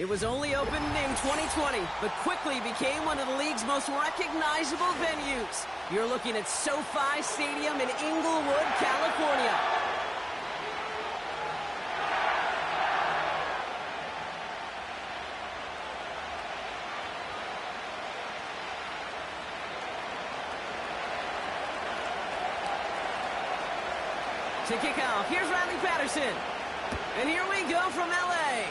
It was only opened in 2020, but quickly became one of the league's most recognizable venues. You're looking at SoFi Stadium in Inglewood, California. To kick off, here's Riley Patterson. And here we go from LA.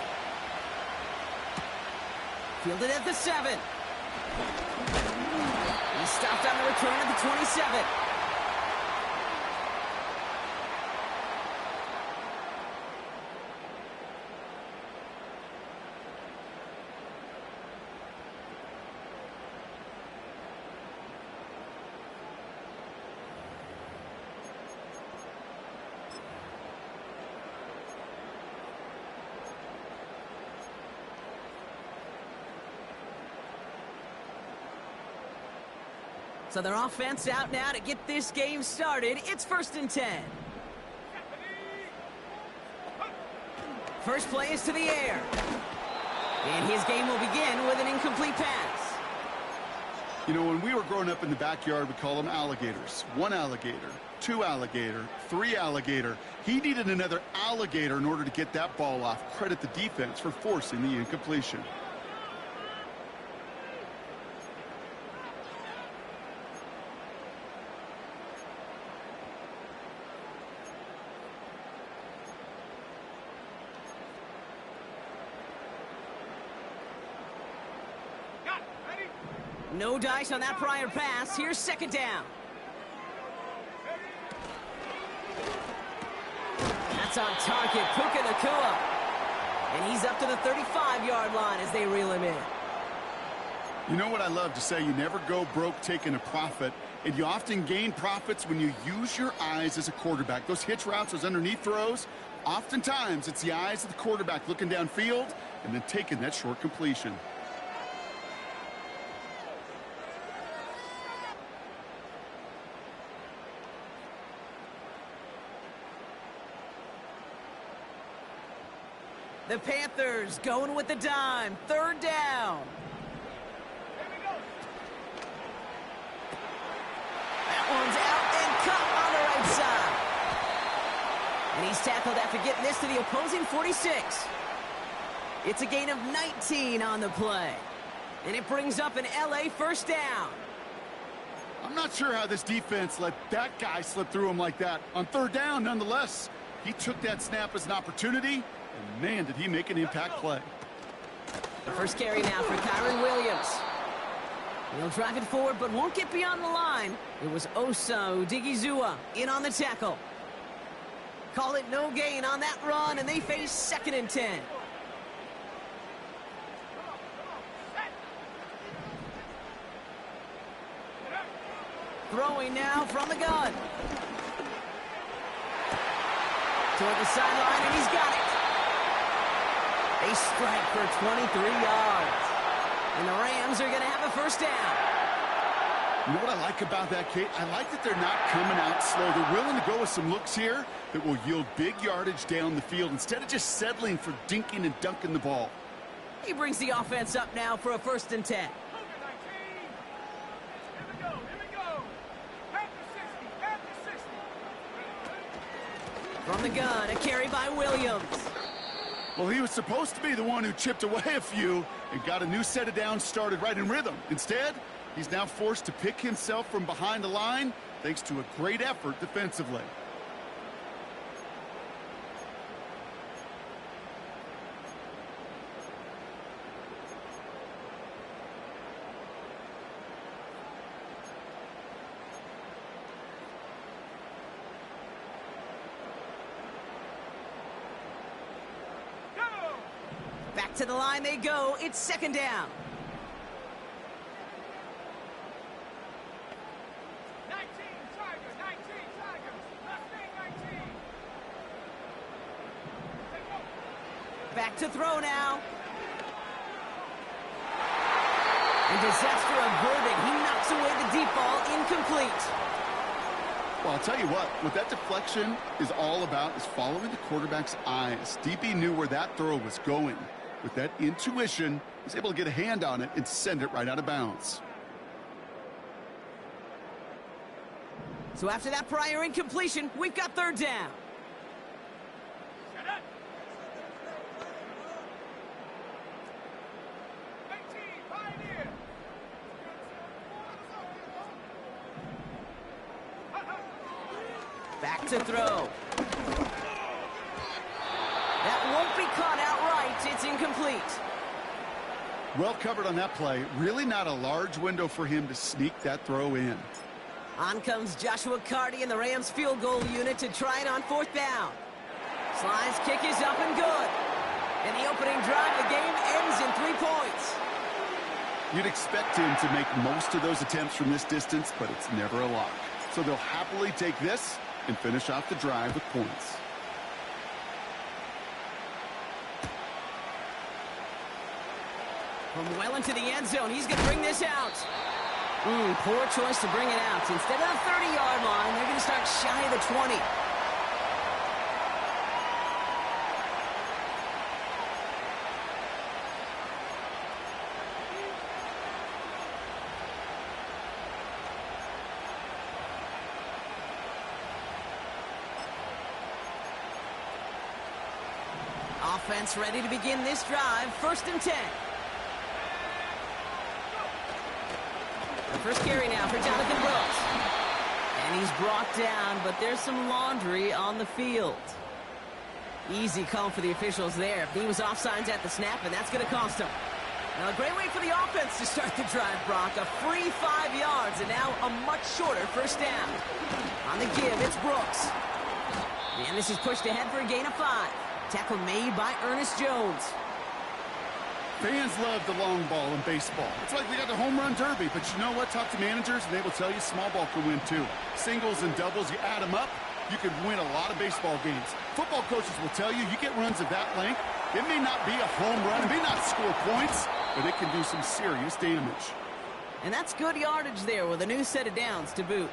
Fielded at the 7. He stopped on the return at the 27. So their offense out now to get this game started. It's 1st and 10. First play is to the air. And his game will begin with an incomplete pass. You know, when we were growing up in the backyard, we call them alligators. 1 alligator, 2 alligator, 3 alligator. He needed another alligator in order to get that ball off. Credit the defense for forcing the incompletion. No dice on that prior pass. Here's 2nd down. That's on target. Puka Nacua. And he's up to the 35-yard line as they reel him in. You know what I love to say? You never go broke taking a profit, and you often gain profits when you use your eyes as a quarterback. Those hitch routes, those underneath throws, oftentimes it's the eyes of the quarterback looking downfield and then taking that short completion. The Panthers going with the dime. 3rd down. That one's out and cut on the right side. And he's tackled after getting this to the opposing 46. It's a gain of 19 on the play. And it brings up an LA 1st down. I'm not sure how this defense let that guy slip through him like that. On 3rd down, nonetheless, he took that snap as an opportunity. And man, did he make an impact play. The first carry now for Kyron Williams. He'll drive it forward, but won't get beyond the line. It was Osa Odigizua in on the tackle. Call it no gain on that run, and they face 2nd and 10. Throwing now from the gun. Toward the sideline, and he's got it. A strike for 23 yards. And the Rams are going to have a 1st down. You know what I like about that, Kate? I like that they're not coming out slow. They're willing to go with some looks here that will yield big yardage down the field instead of just settling for dinking and dunking the ball. He brings the offense up now for a 1st and 10. From the gun, a carry by Williams. Well, he was supposed to be the one who chipped away a few and got a new set of downs started right in rhythm. Instead, he's now forced to pick himself from behind the line thanks to a great effort defensively. Back to the line they go. It's 2nd down. 19 Tigers, 19. Back to throw now. And disaster averted. He knocks away the deep ball, incomplete. Well, I'll tell you what that deflection is all about is following the quarterback's eyes. DB knew where that throw was going. With that intuition, he's able to get a hand on it and send it right out of bounds. So after that prior incompletion, we've got third down. Set up. 19, Pioneer. Back to throw. That won't be caught outright. It's incomplete. Well covered on that play. Really not a large window for him to sneak that throw in. On comes Joshua Carty and the Rams field goal unit to try it on fourth down. Slide's kick is up and good. And the opening drive of the game ends in 3 points. You'd expect him to make most of those attempts from this distance, but it's never a lock. So they'll happily take this and finish off the drive with points. From well into the end zone, he's going to bring this out. Poor choice to bring it out. Instead of the 30-yard line, they're going to start shy of the 20. Offense ready to begin this drive. 1st and 10. The first carry now for Jonathan Brooks. And he's brought down, but there's some laundry on the field. Easy call for the officials there. He was offsides at the snap, and that's going to cost him. Now, a great way for the offense to start the drive, Brock. A free 5 yards, and now a much shorter first down. On the give, it's Brooks. And this is pushed ahead for a gain of 5. Tackle made by Ernest Jones. Fans love the long ball in baseball. It's like they got the home run derby, but you know what? Talk to managers, and they will tell you small ball can win too. Singles and doubles, you add them up, you could win a lot of baseball games. Football coaches will tell you, you get runs of that length, it may not be a home run, it may not score points, but it can do some serious damage. And that's good yardage there with a new set of downs to boot.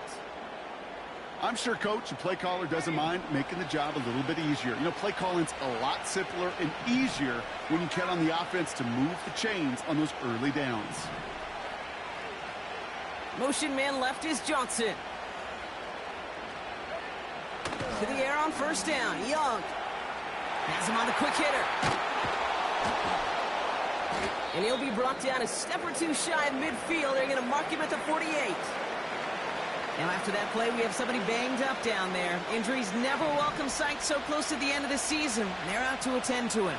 I'm sure coach and play caller doesn't mind making the job a little bit easier. You know, play calling's a lot simpler and easier when you count on the offense to move the chains on those early downs. Motion man left is Johnson. To the air on first down. Young has him on the quick hitter. And he'll be brought down a step or two shy of midfield. They're going to mark him at the 48. Now after that play, we have somebody banged up down there. Injuries never a welcome sight so close to the end of the season. They're out to attend to him.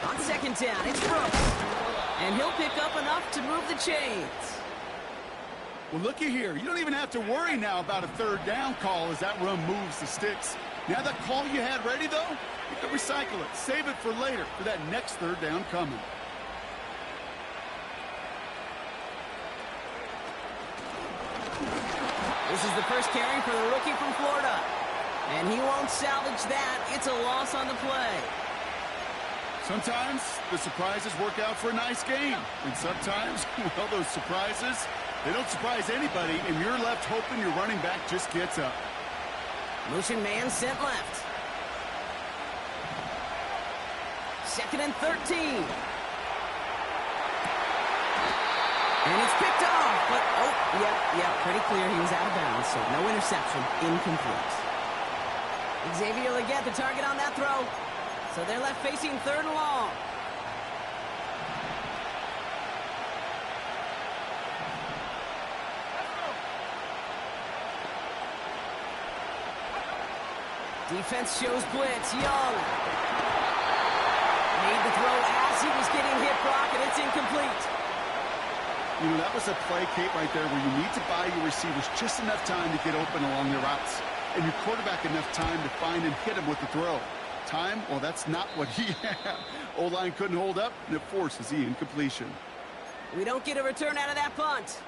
On second down, it's Brooks. And he'll pick up enough to move the chains. Well, looky here. You don't even have to worry now about a third down call as that run moves the sticks. Now that call you had ready, though, you can recycle it. Save it for later for that next third down coming. This is the first carry for the rookie from Florida. And he won't salvage that. It's a loss on the play. Sometimes the surprises work out for a nice game. And sometimes, well, those surprises, they don't surprise anybody, and you're left hoping your running back just gets up. Motion man sent left. 2nd and 13. And it's picked off, but, yeah, pretty clear he was out of bounds, so no interception, incomplete. Xavier Legette, the target on that throw. So they're left facing 3rd and long. Defense shows blitz. Young made the throw as he was getting hit, Brock, and it's incomplete. You know, that was a play, Kate, right there where you need to buy your receivers just enough time to get open along their routes, and your quarterback enough time to find and hit him with the throw. Time, well, that's not what he had. O-line couldn't hold up, and it forces the incompletion. We don't get a return out of that punt,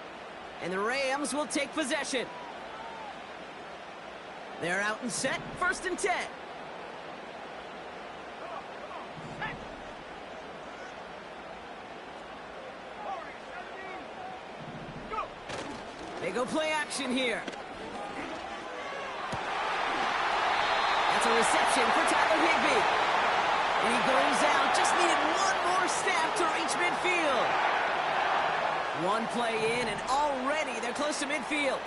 and the Rams will take possession. They're out and set. 1st and 10. They go play action here. It's a reception for Tyler Higbee. And he goes out. Just needed one more step to reach midfield. One play in, and already they're close to midfield.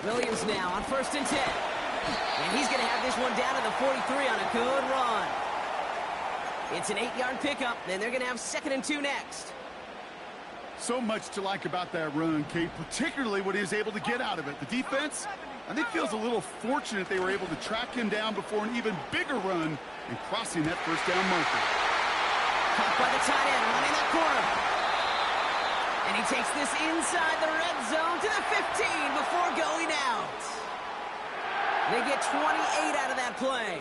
Williams now on 1st and 10. And he's going to have this one down to the 43 on a good run. It's an 8-yard pickup, and they're going to have 2nd and 2 next. So much to like about that run, Kate, particularly what he was able to get out of it. The defense, I think, feels a little fortunate they were able to track him down before an even bigger run and crossing that 1st down marker. Caught by the tight end, running that corner. And he takes this inside the red zone to the 15 before going out. They get 28 out of that play.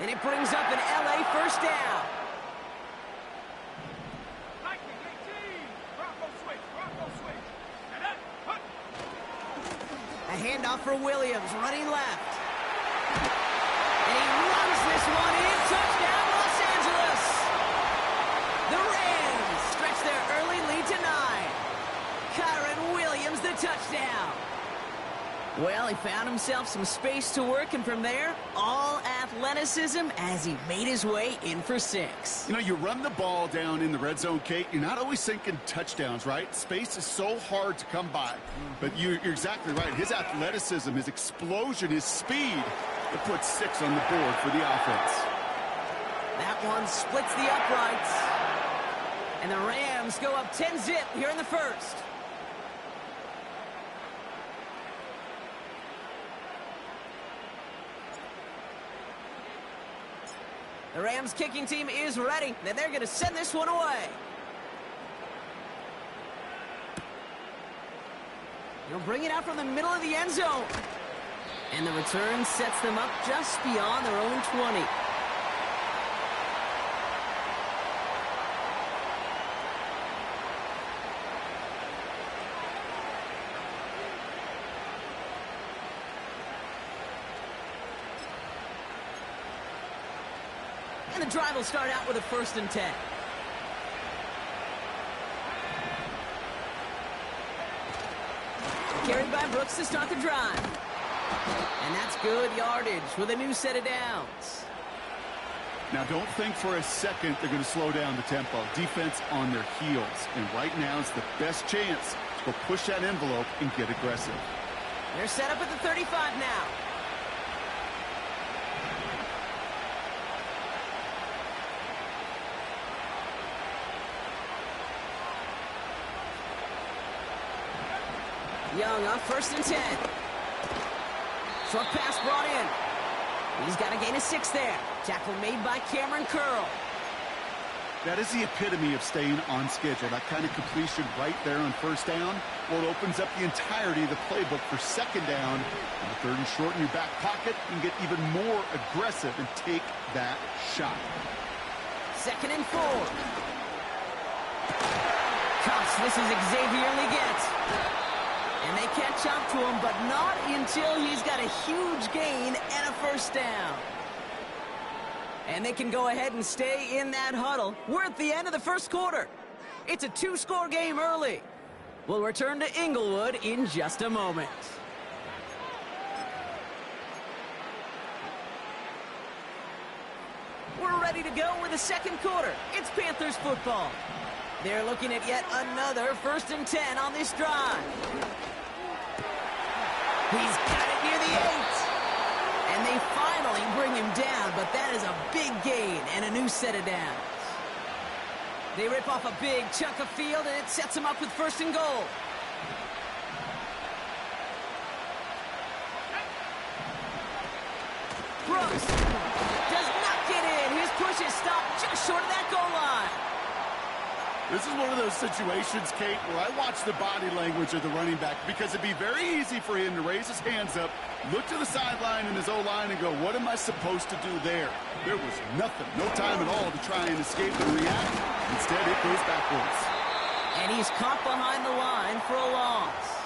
And it brings up an LA 1st down. A handoff for Williams, running left. And he runs this one in. Touchdown, Los Angeles. The Rams stretch their early lead to 9. Kyren Williams, the touchdown. Well, he found himself some space to work, and from there, all athleticism as he made his way in for 6. You know, you run the ball down in the red zone, Kate, you're not always thinking touchdowns, right? Space is so hard to come by. But you're exactly right. His athleticism, his explosion, his speed, it puts 6 on the board for the offense. That one splits the uprights. And the Rams go up 10-zip here in the 1st. The Rams kicking team is ready. Then they're going to send this one away. They'll bring it out from the middle of the end zone. And the return sets them up just beyond their own 20. And the drive will start out with a 1st and 10. Carried by Brooks to start the drive. And that's good yardage with a new set of downs. Now, don't think for a second they're going to slow down the tempo. Defense on their heels. And right now is the best chance to go push that envelope and get aggressive. They're set up at the 35 now. Young on 1st and 10. Short pass brought in. He's got a gain of 6 there. Tackle made by Cameron Curl. That is the epitome of staying on schedule. That kind of completion right there on 1st down. Well, it opens up the entirety of the playbook for 2nd down. And the 30 short in your back pocket, you can get even more aggressive and take that shot. 2nd and 4. Cuffs, this is Xavier Leggett. And they catch up to him, but not until he's got a huge gain and a 1st down. And they can go ahead and stay in that huddle. We're at the end of the 1st quarter. It's a 2-score game early. We'll return to Inglewood in just a moment. We're ready to go with the 2nd quarter. It's Panthers football. They're looking at yet another 1st and 10 on this drive. He's got it near the 8. And they finally bring him down, but that is a big gain and a new set of downs. They rip off a big chunk of field, and it sets them up with 1st and goal. Brooks does not get in. His push is stopped just short of that goal line. This is one of those situations, Kate, where I watch the body language of the running back because it'd be very easy for him to raise his hands up, look to the sideline in his O-line and go, what am I supposed to do there? There was nothing, no time at all to try and escape and react. Instead, it goes backwards. And he's caught behind the line for a loss.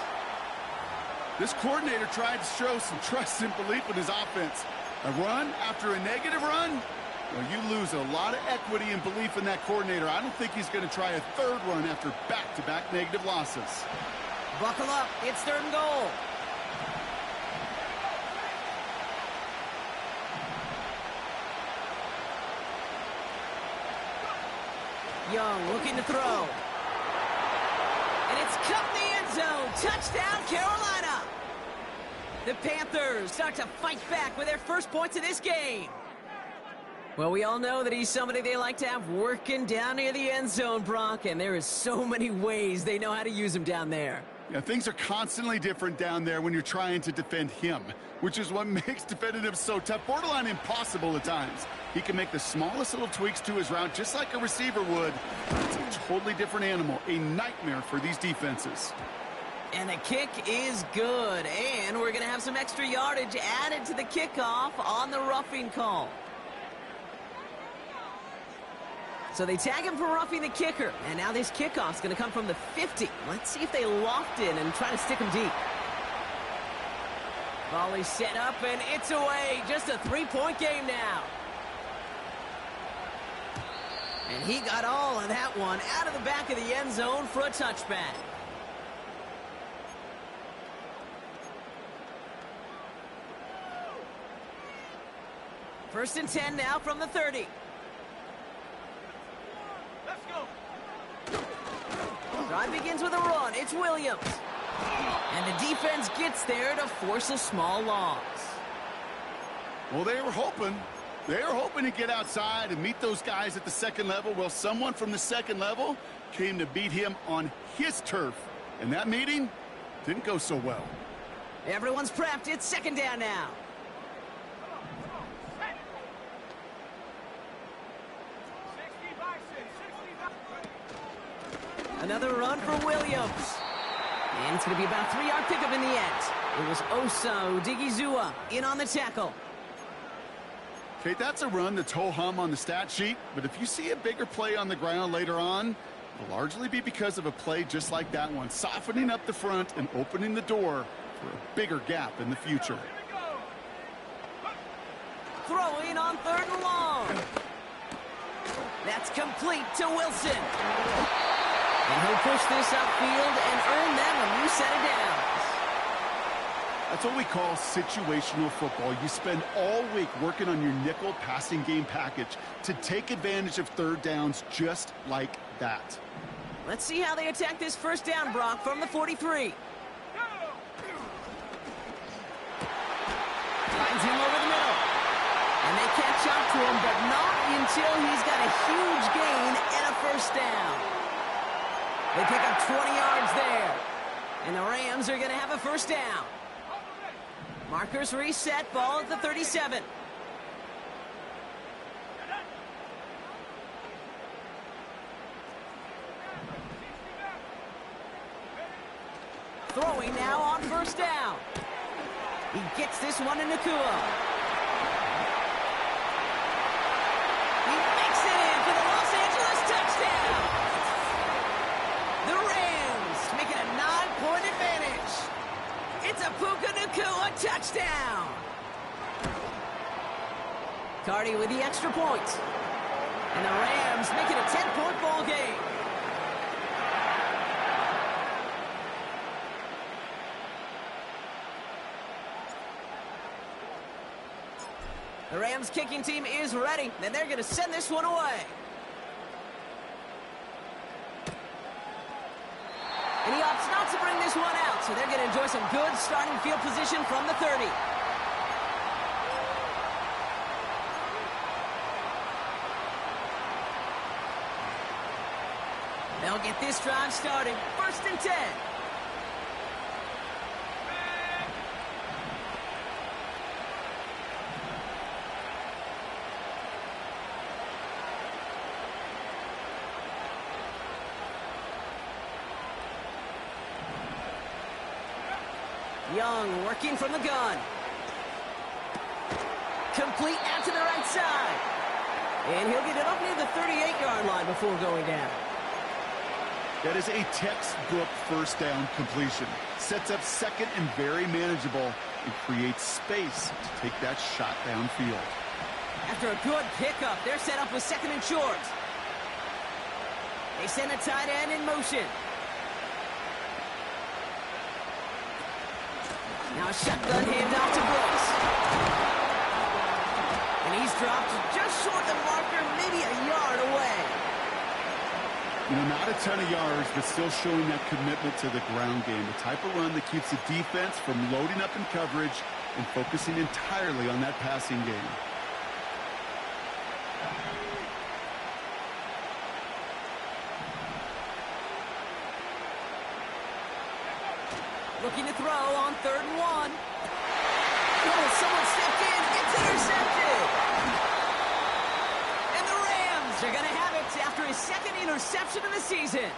This coordinator tried to show some trust and belief in his offense. A run after a negative run? Well, you lose a lot of equity and belief in that coordinator. I don't think he's going to try a 3rd run after back-to-back negative losses. Buckle up. It's 3rd and goal. Young looking to throw. And it's cut in the end zone. Touchdown, Carolina. The Panthers start to fight back with their first points of this game. Well, we all know that he's somebody they like to have working down near the end zone, Brock, and there is so many ways they know how to use him down there. Yeah, things are constantly different down there when you're trying to defend him, which is what makes defending him so tough, borderline impossible at times. He can make the smallest little tweaks to his route just like a receiver would. It's a totally different animal, a nightmare for these defenses. And the kick is good, and we're going to have some extra yardage added to the kickoff on the roughing call. So they tag him for roughing the kicker, and now this kickoff's going to come from the 50. Let's see if they loft in and try to stick him deep. Volley set up, and it's away. Just a 3-point game now. And he got all of that one out of the back of the end zone for a touchback. First and 10 now from the 30. Let's go. Drive begins with a run. It's Williams. And the defense gets there to force a small loss. Well, they were hoping to get outside and meet those guys at the second level. Well, someone from the second level came to beat him on his turf. And that meeting didn't go so well. Everyone's prepped. It's second down now. Another run for Williams. And it's going to be about a 3-yard pickup in the end. It was Oso Digizua in on the tackle. Okay, that's a run that's ho-hum on the stat sheet, but if you see a bigger play on the ground later on, it'll largely be because of a play just like that one, softening up the front and opening the door for a bigger gap in the future. Throwing on 3rd and long. That's complete to Wilson. And he'll push this upfield and earn them a new set of downs. That's what we call situational football. You spend all week working on your nickel passing game package to take advantage of third downs just like that. Let's see how they attack this first down, Brock, from the 43. Finds him over the middle. And they catch up to him, but not until he's got a huge gain and a first down. They pick up 20 yards there. And the Rams are going to have a first down. Markers reset, ball at the 37. Throwing now on first down. He gets this one in Nakua. He makes it in for the Los Angeles touchdown. The Rams make it a 9-point advantage. It's a Puka Nakua touchdown. Cardi with the extra point. And the Rams make it a 10-point ball game. The Rams kicking team is ready, and they're going to send this one away. And he opts not to bring this one out, so they're going to enjoy some good starting field position from the 30. They'll get this drive started. First and 10. Young working from the gun. Complete out to the right side. And he'll get it up near the 38-yard line before going down. That is a textbook first down completion. Sets up second and very manageable and creates space to take that shot downfield. After a good pickup, they're set up with second and short. They send a tight end in motion. Now a shotgun handoff to Brooks. And he's dropped just short of the marker, maybe a yard away. You know, not a ton of yards, but still showing that commitment to the ground game. The type of run that keeps the defense from loading up in coverage and focusing entirely on that passing game. Looking to throw on 3rd and 1. Oh, someone stepped in. It's intercepted. And the Rams are going to have it after his 2nd interception of the season.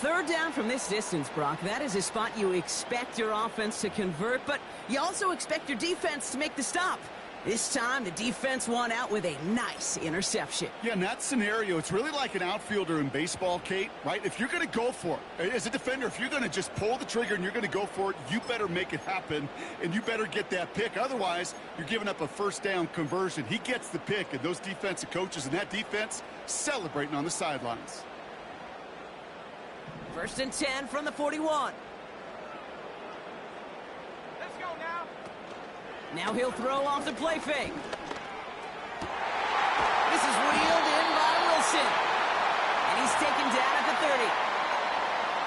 3rd down from this distance, Brock. That is a spot you expect your offense to convert, but you also expect your defense to make the stop. This time, the defense won out with a nice interception. Yeah, in that scenario, it's really like an outfielder in baseball, Kate, right? If you're going to go for it, as a defender, if you're going to just pull the trigger and you're going to go for it, you better make it happen, and you better get that pick. Otherwise, you're giving up a 1st down conversion. He gets the pick, and those defensive coaches and that defense celebrating on the sidelines. 1st and 10 from the 41. Let's go now. Now he'll throw off the play fake. This is wheeled in by Wilson. And he's taken down at the 30.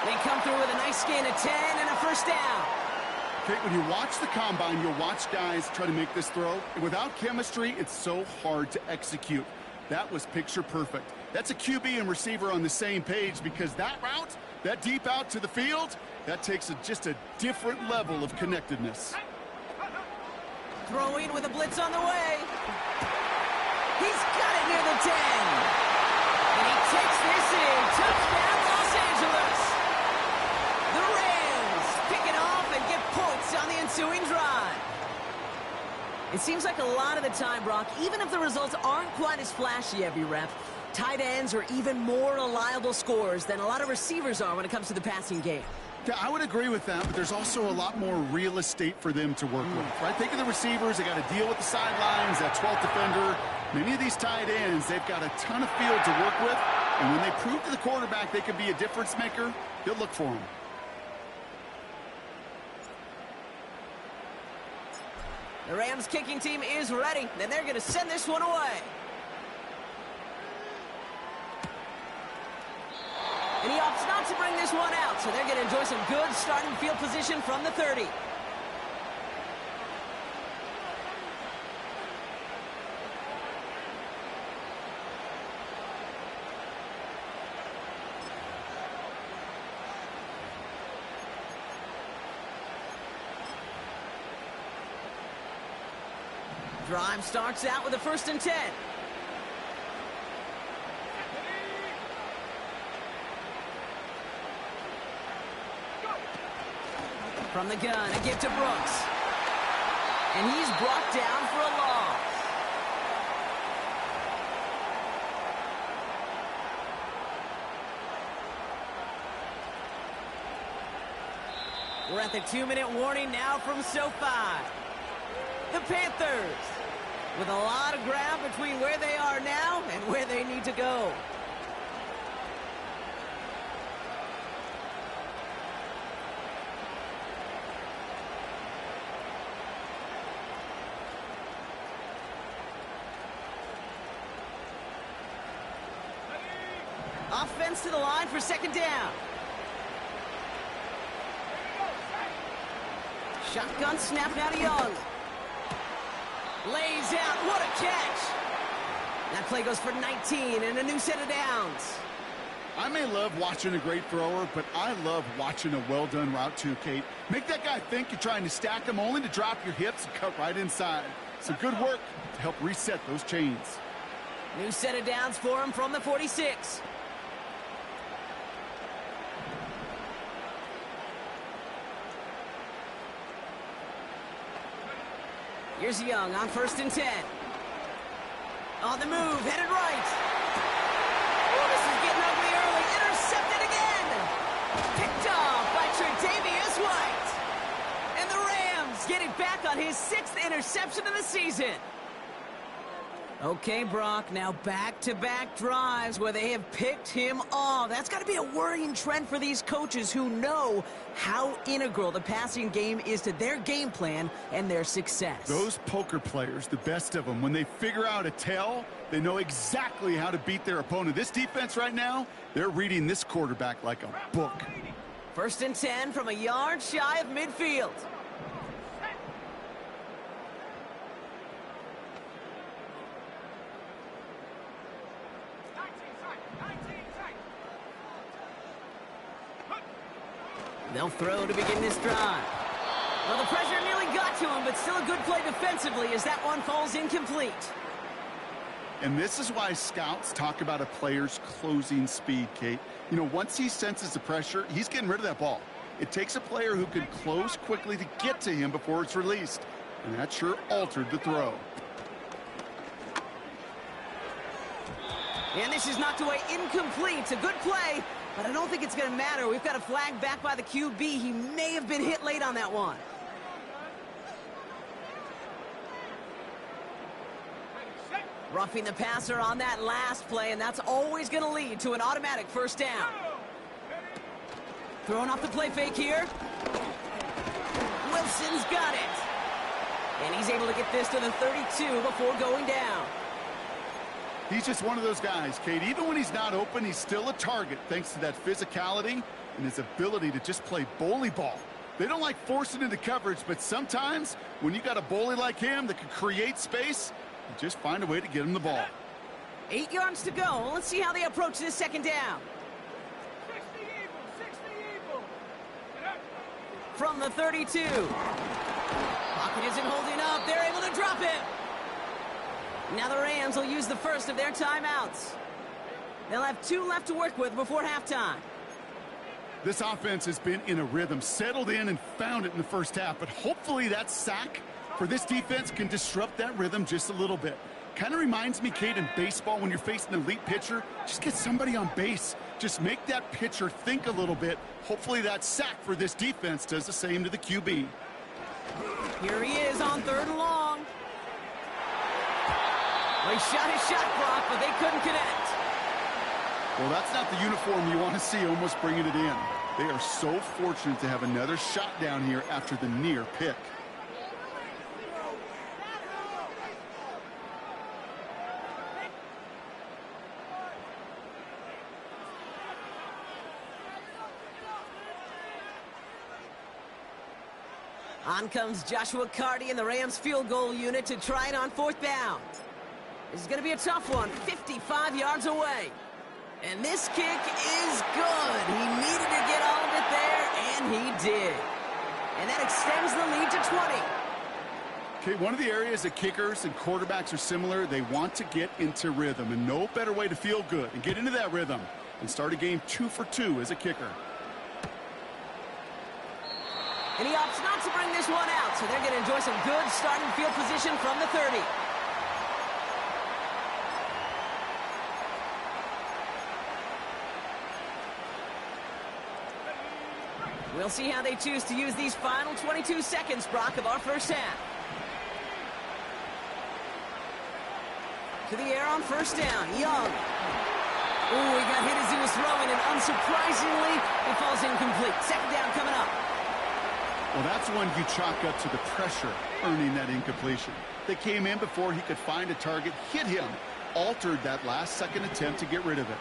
They come through with a nice gain of 10 and a 1st down. Kate, when you watch the combine, you'll watch guys try to make this throw. And without chemistry, it's so hard to execute. That was picture perfect. That's a QB and receiver on the same page, because that route, that deep out to the field, that takes just a different level of connectedness. Throwing with a blitz on the way. He's got it near the 10. And he takes this in. Touchdown, Los Angeles. The Rams pick it off and get points on the ensuing drive. It seems like a lot of the time, Brock, even if the results aren't quite as flashy every rep, tight ends are even more reliable scorers than a lot of receivers are when it comes to the passing game. Yeah, I would agree with that, but there's also a lot more real estate for them to work with, right? Think of the receivers. They got to deal with the sidelines, that 12th defender. Many of these tight ends, they've got a ton of field to work with, and when they prove to the quarterback they can be a difference maker, he'll look for them. The Rams kicking team is ready, and they're going to send this one away. And he opts not to bring this one out, so they're going to enjoy some good starting field position from the 30. Drive starts out with a 1st and 10. From the gun, a give to Brooks. And he's brought down for a loss. We're at the 2-minute warning now from SoFi. The Panthers with a lot of ground between where they are now and where they need to go. Offense to the line for 2nd down. Shotgun snap now to Young. Lays out. What a catch. That play goes for 19 and a new set of downs. I may love watching a great thrower, but I love watching a well-done route too, Kate. Make that guy think you're trying to stack him, only to drop your hips and cut right inside. Some good work to help reset those chains. New set of downs for him from the 46. Here's Young on 1st and 10. On the move, headed right. Oh, this is getting ugly early. Intercepted again. Picked off by Tre'Davious White. And the Rams get it back on his 6th interception of the season. Okay, Brock, now back-to-back drives where they have picked him off. That's got to be a worrying trend for these coaches who know how integral the passing game is to their game plan and their success. Those poker players, the best of them, when they figure out a tell, they know exactly how to beat their opponent. This defense right now, they're reading this quarterback like a book. 1st and 10 from a yard shy of midfield. They'll throw to begin this drive. Well, the pressure nearly got to him, but still a good play defensively as that one falls incomplete. And this is why scouts talk about a player's closing speed, Kate. You know, once he senses the pressure, he's getting rid of that ball. It takes a player who can close quickly to get to him before it's released. And that sure altered the throw. And this is knocked away incomplete. It's a good play, but I don't think it's going to matter. We've got a flag back by the QB. He may have been hit late on that one. Roughing the passer on that last play, and that's always going to lead to an automatic 1st down. Throwing off the play fake here. Wilson's got it. And he's able to get this to the 32 before going down. He's just one of those guys, Kate. Even when he's not open, he's still a target thanks to that physicality and his ability to just play bully ball. They don't like forcing into coverage, but sometimes when you got a bully like him that can create space, you just find a way to get him the ball. 8 yards to go. Let's see how they approach this 2nd down. 60 evil. From the 32. Pocket isn't holding up. They're able to drop it. Now the Rams will use the first of their timeouts. They'll have 2 left to work with before halftime. This offense has been in a rhythm, settled in and found it in the 1st half, but hopefully that sack for this defense can disrupt that rhythm just a little bit. Kind of reminds me, Kate, in baseball when you're facing an elite pitcher, just get somebody on base. Just make that pitcher think a little bit. Hopefully that sack for this defense does the same to the QB. Here he is on 3rd and long. Well, he shot his shot, Brock, but they couldn't connect. Well, that's not the uniform you want to see almost bringing it in. They are so fortunate to have another shot down here after the near pick. On comes Joshua Carty and the Rams field goal unit to try it on 4th down. This is going to be a tough one, 55 yards away. And this kick is good. He needed to get all of it there, and he did. And that extends the lead to 20. Okay, one of the areas that kickers and quarterbacks are similar, they want to get into rhythm, and no better way to feel good and get into that rhythm and start a game 2 for 2 as a kicker. And he opts not to bring this one out, so they're going to enjoy some good starting field position from the 30. We'll see how they choose to use these final 22 seconds, Brock, of our 1st half. To the air on 1st down, Young. Ooh, he got hit as he was throwing, and unsurprisingly, it falls incomplete. 2nd down coming up. Well, that's one you chalk up to the pressure earning that incompletion. They came in before he could find a target, hit him, altered that last-second attempt to get rid of it.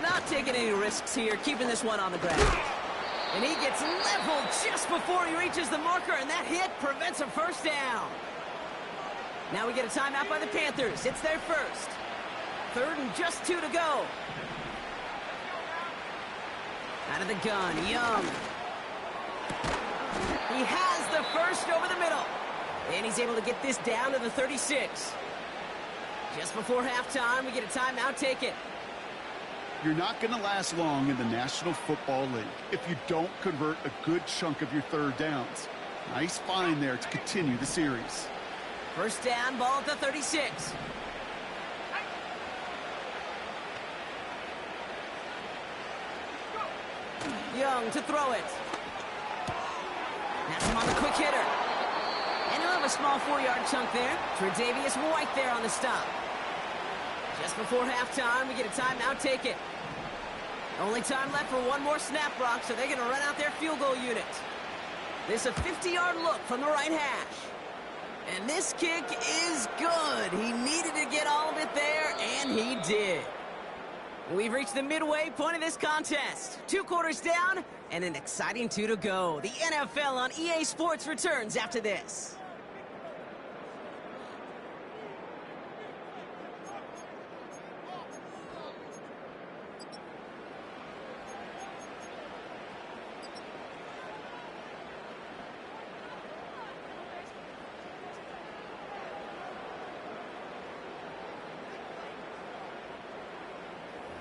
Not taking any risks here, keeping this one on the ground. And he gets leveled just before he reaches the marker, and that hit prevents a 1st down. Now we get a timeout by the Panthers. It's their 1st. 3rd and just 2 to go. Out of the gun, Young. He has the 1st over the middle. And he's able to get this down to the 36. Just before halftime, we get a timeout taken. You're not going to last long in the National Football League if you don't convert a good chunk of your 3rd downs. Nice find there to continue the series. 1st down, ball at the 36. Young to throw it. That's him on the quick hitter. And he'll have a small 4-yard chunk there. Tre'Davious White there on the stop. Just before halftime, we get a timeout taken. Only time left for one more snap, Brock, so they're going to run out their field goal unit. This is a 50-yard look from the right hash. And this kick is good. He needed to get all of it there, and he did. We've reached the midway point of this contest. 2 quarters down, and an exciting 2 to go. The NFL on EA Sports returns after this.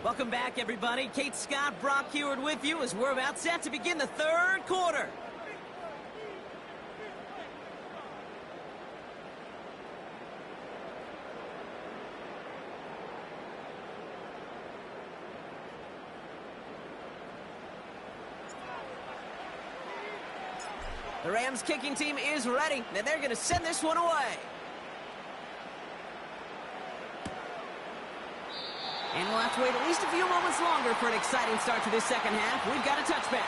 Welcome back, everybody. Kate Scott, Brock Heward with you as we're about set to begin the 3rd quarter. The Rams kicking team is ready, and they're going to send this one away. And we'll have to wait at least a few moments longer for an exciting start to this second half. We've got a touchback.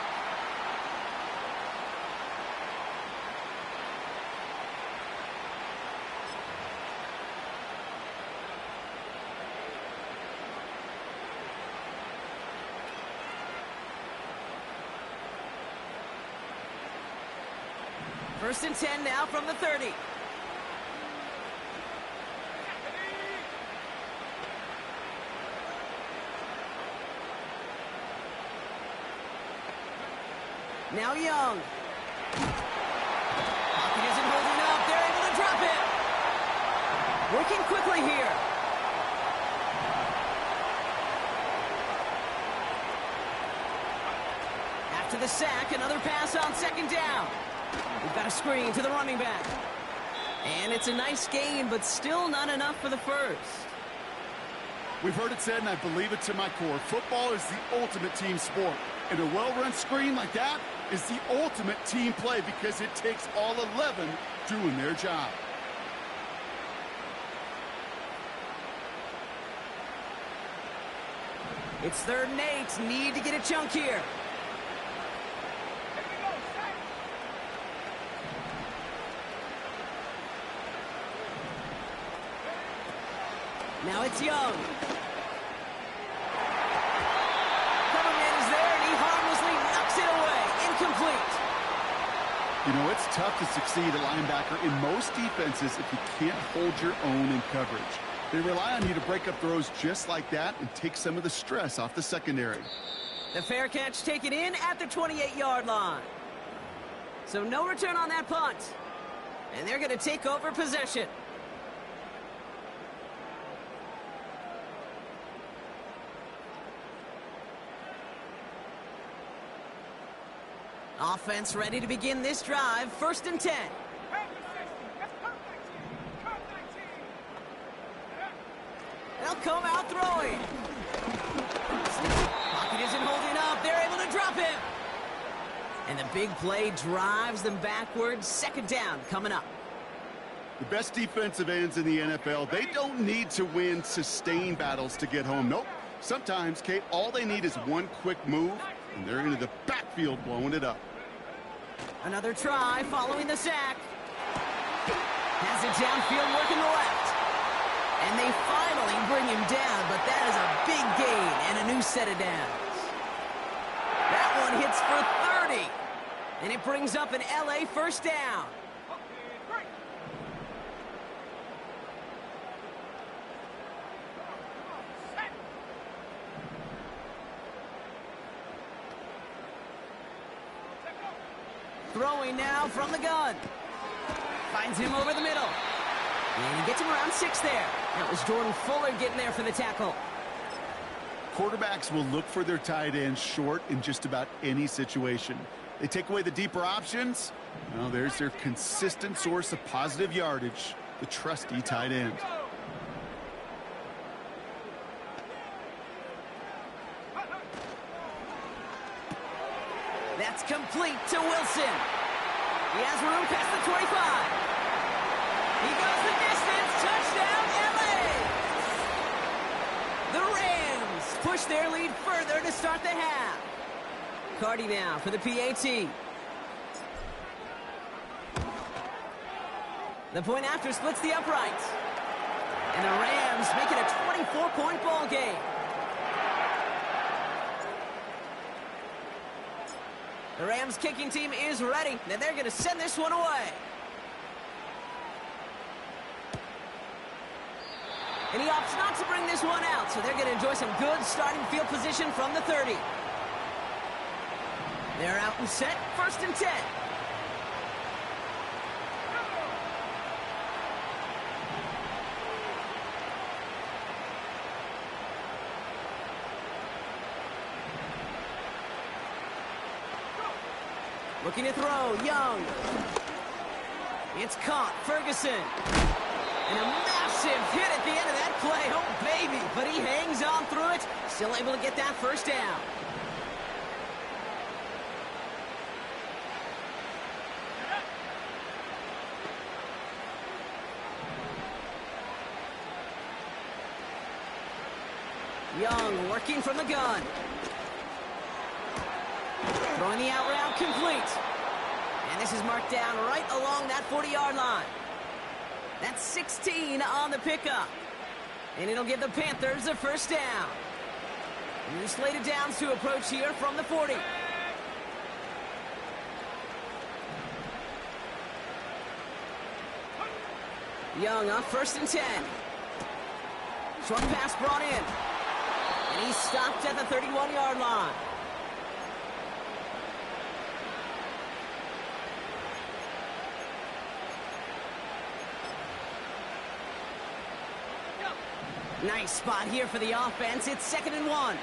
First and 10 now from the 30. Now Young. Pocket isn't holding up. They're able to drop it. Working quickly here. After the sack, another pass on 2nd down. We've got a screen to the running back. And it's a nice gain, but still not enough for the first. We've heard it said, and I believe it to my core, football is the ultimate team sport. And a well-run screen like that is the ultimate team play because it takes all 11 doing their job. It's 3rd and 8. Need to get a chunk here. Now it's Young. Coverman is there, and he harmlessly knocks it away. Incomplete. You know, it's tough to succeed at linebacker in most defenses if you can't hold your own in coverage. They rely on you to break up throws just like that and take some of the stress off the secondary. The fair catch taken in at the 28-yard line. So no return on that punt. And they're going to take over possession. Offense ready to begin this drive. 1st and 10. They'll come out throwing. Pocket isn't holding up. They're able to drop him. And the big play drives them backwards. 2nd down coming up. The best defensive ends in the NFL, they don't need to win sustained battles to get home. Nope. Sometimes, Kate, all they need is one quick move, and they're into the backfield blowing it up. Another try following the sack. Has it downfield working the left. And they finally bring him down, but that is a big gain and a new set of downs. That one hits for 30. And it brings up an LA 1st down. Throwing now from the gun. Finds him over the middle. And he gets him around 6 there. That was Jordan Fuller getting there for the tackle. Quarterbacks will look for their tight ends short in just about any situation. They take away the deeper options. Well, there's their consistent source of positive yardage, the trusty tight end. That's complete to Wilson. He has room past the 25. He goes the distance. Touchdown, LA! The Rams push their lead further to start the half. Cardi now for the PAT. The point after splits the uprights. And the Rams make it a 24-point ball game. The Rams kicking team is ready. Now they're going to send this one away. And he opts not to bring this one out, so they're going to enjoy some good starting field position from the 30. They're out and set, 1st and 10. Looking to throw, Young. It's caught, Ferguson. And a massive hit at the end of that play. Oh, baby. But he hangs on through it. Still able to get that first down. Young working from the gun. Throwing the out route complete. And this is marked down right along that 40-yard line. That's 16 on the pickup. And it'll give the Panthers a first down. New slated downs to approach here from the 40. Young on 1st and 10. Short pass brought in. And he's stopped at the 31-yard line. Nice spot here for the offense. It's 2nd and 1.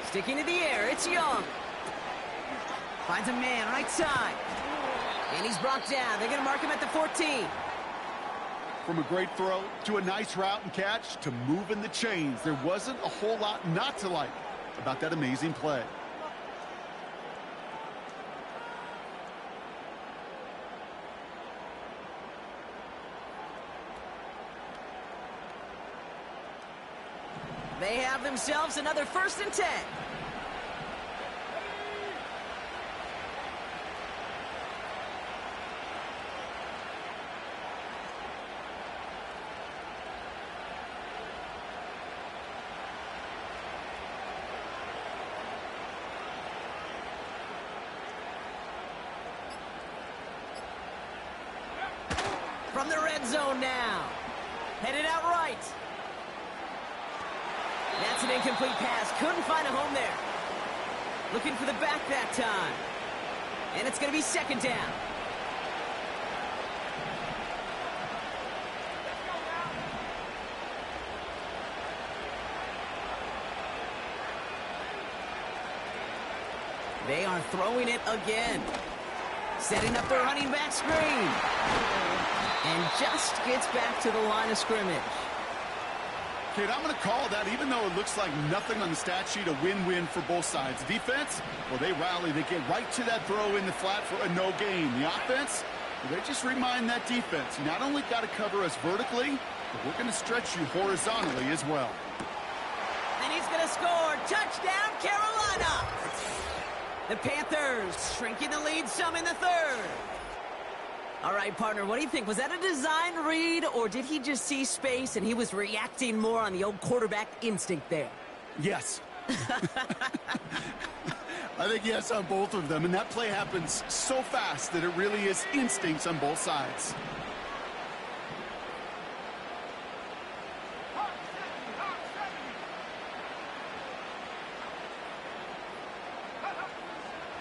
Sticking to the air, it's Young. Finds a man right side. And he's brought down. They're going to mark him at the 14. From a great throw to a nice route and catch to moving the chains, there wasn't a whole lot not to like about that amazing play. They have themselves another 1st and 10. From the red zone now. Headed out right. That's an incomplete pass. Couldn't find a home there. Looking for the back that time. And it's going to be 2nd down. They are throwing it again. Setting up the running back screen. And just gets back to the line of scrimmage. Kate, I'm going to call that, even though it looks like nothing on the stat sheet, a win-win for both sides. Defense, well, they rally. They get right to that throw in the flat for a no gain. The offense, well, they just remind that defense, you not only got to cover us vertically, but we're going to stretch you horizontally as well. And he's going to score. Touchdown, Carolina! The Panthers shrinking the lead some in the 3rd. All right, partner, what do you think? Was that a design read, or did he just see space and he was reacting more on the old quarterback instinct there? Yes. I think yes on both of them, and that play happens so fast that it really is instincts on both sides.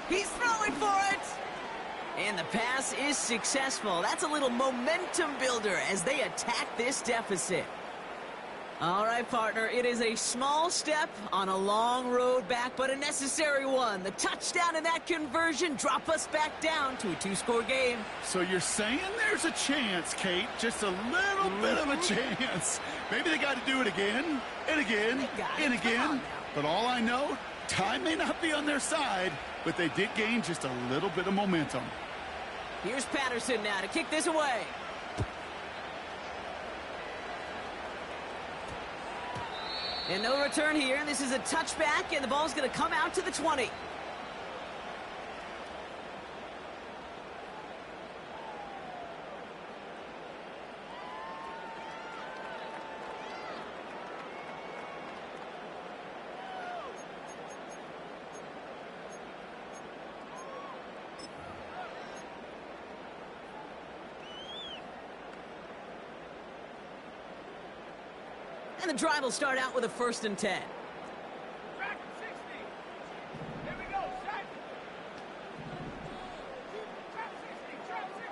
He's throwing for it! And the pass is successful. That's a little momentum builder as they attack this deficit. All right, partner, it is a small step on a long road back, but a necessary one. The touchdown and that conversion drop us back down to a 2-score game. So you're saying there's a chance, Kate, just a little bit of a chance. Maybe they got to do it again and again and again. But all I know, Time may not be on their side, but they did gain just a little bit of momentum. Here's Patterson now to kick this away. And no return here. This is a touchback, and the ball's going to come out to the 20. And the drive will start out with a 1st and 10. Track 60. Here we go, set. Trap 60, trap 60.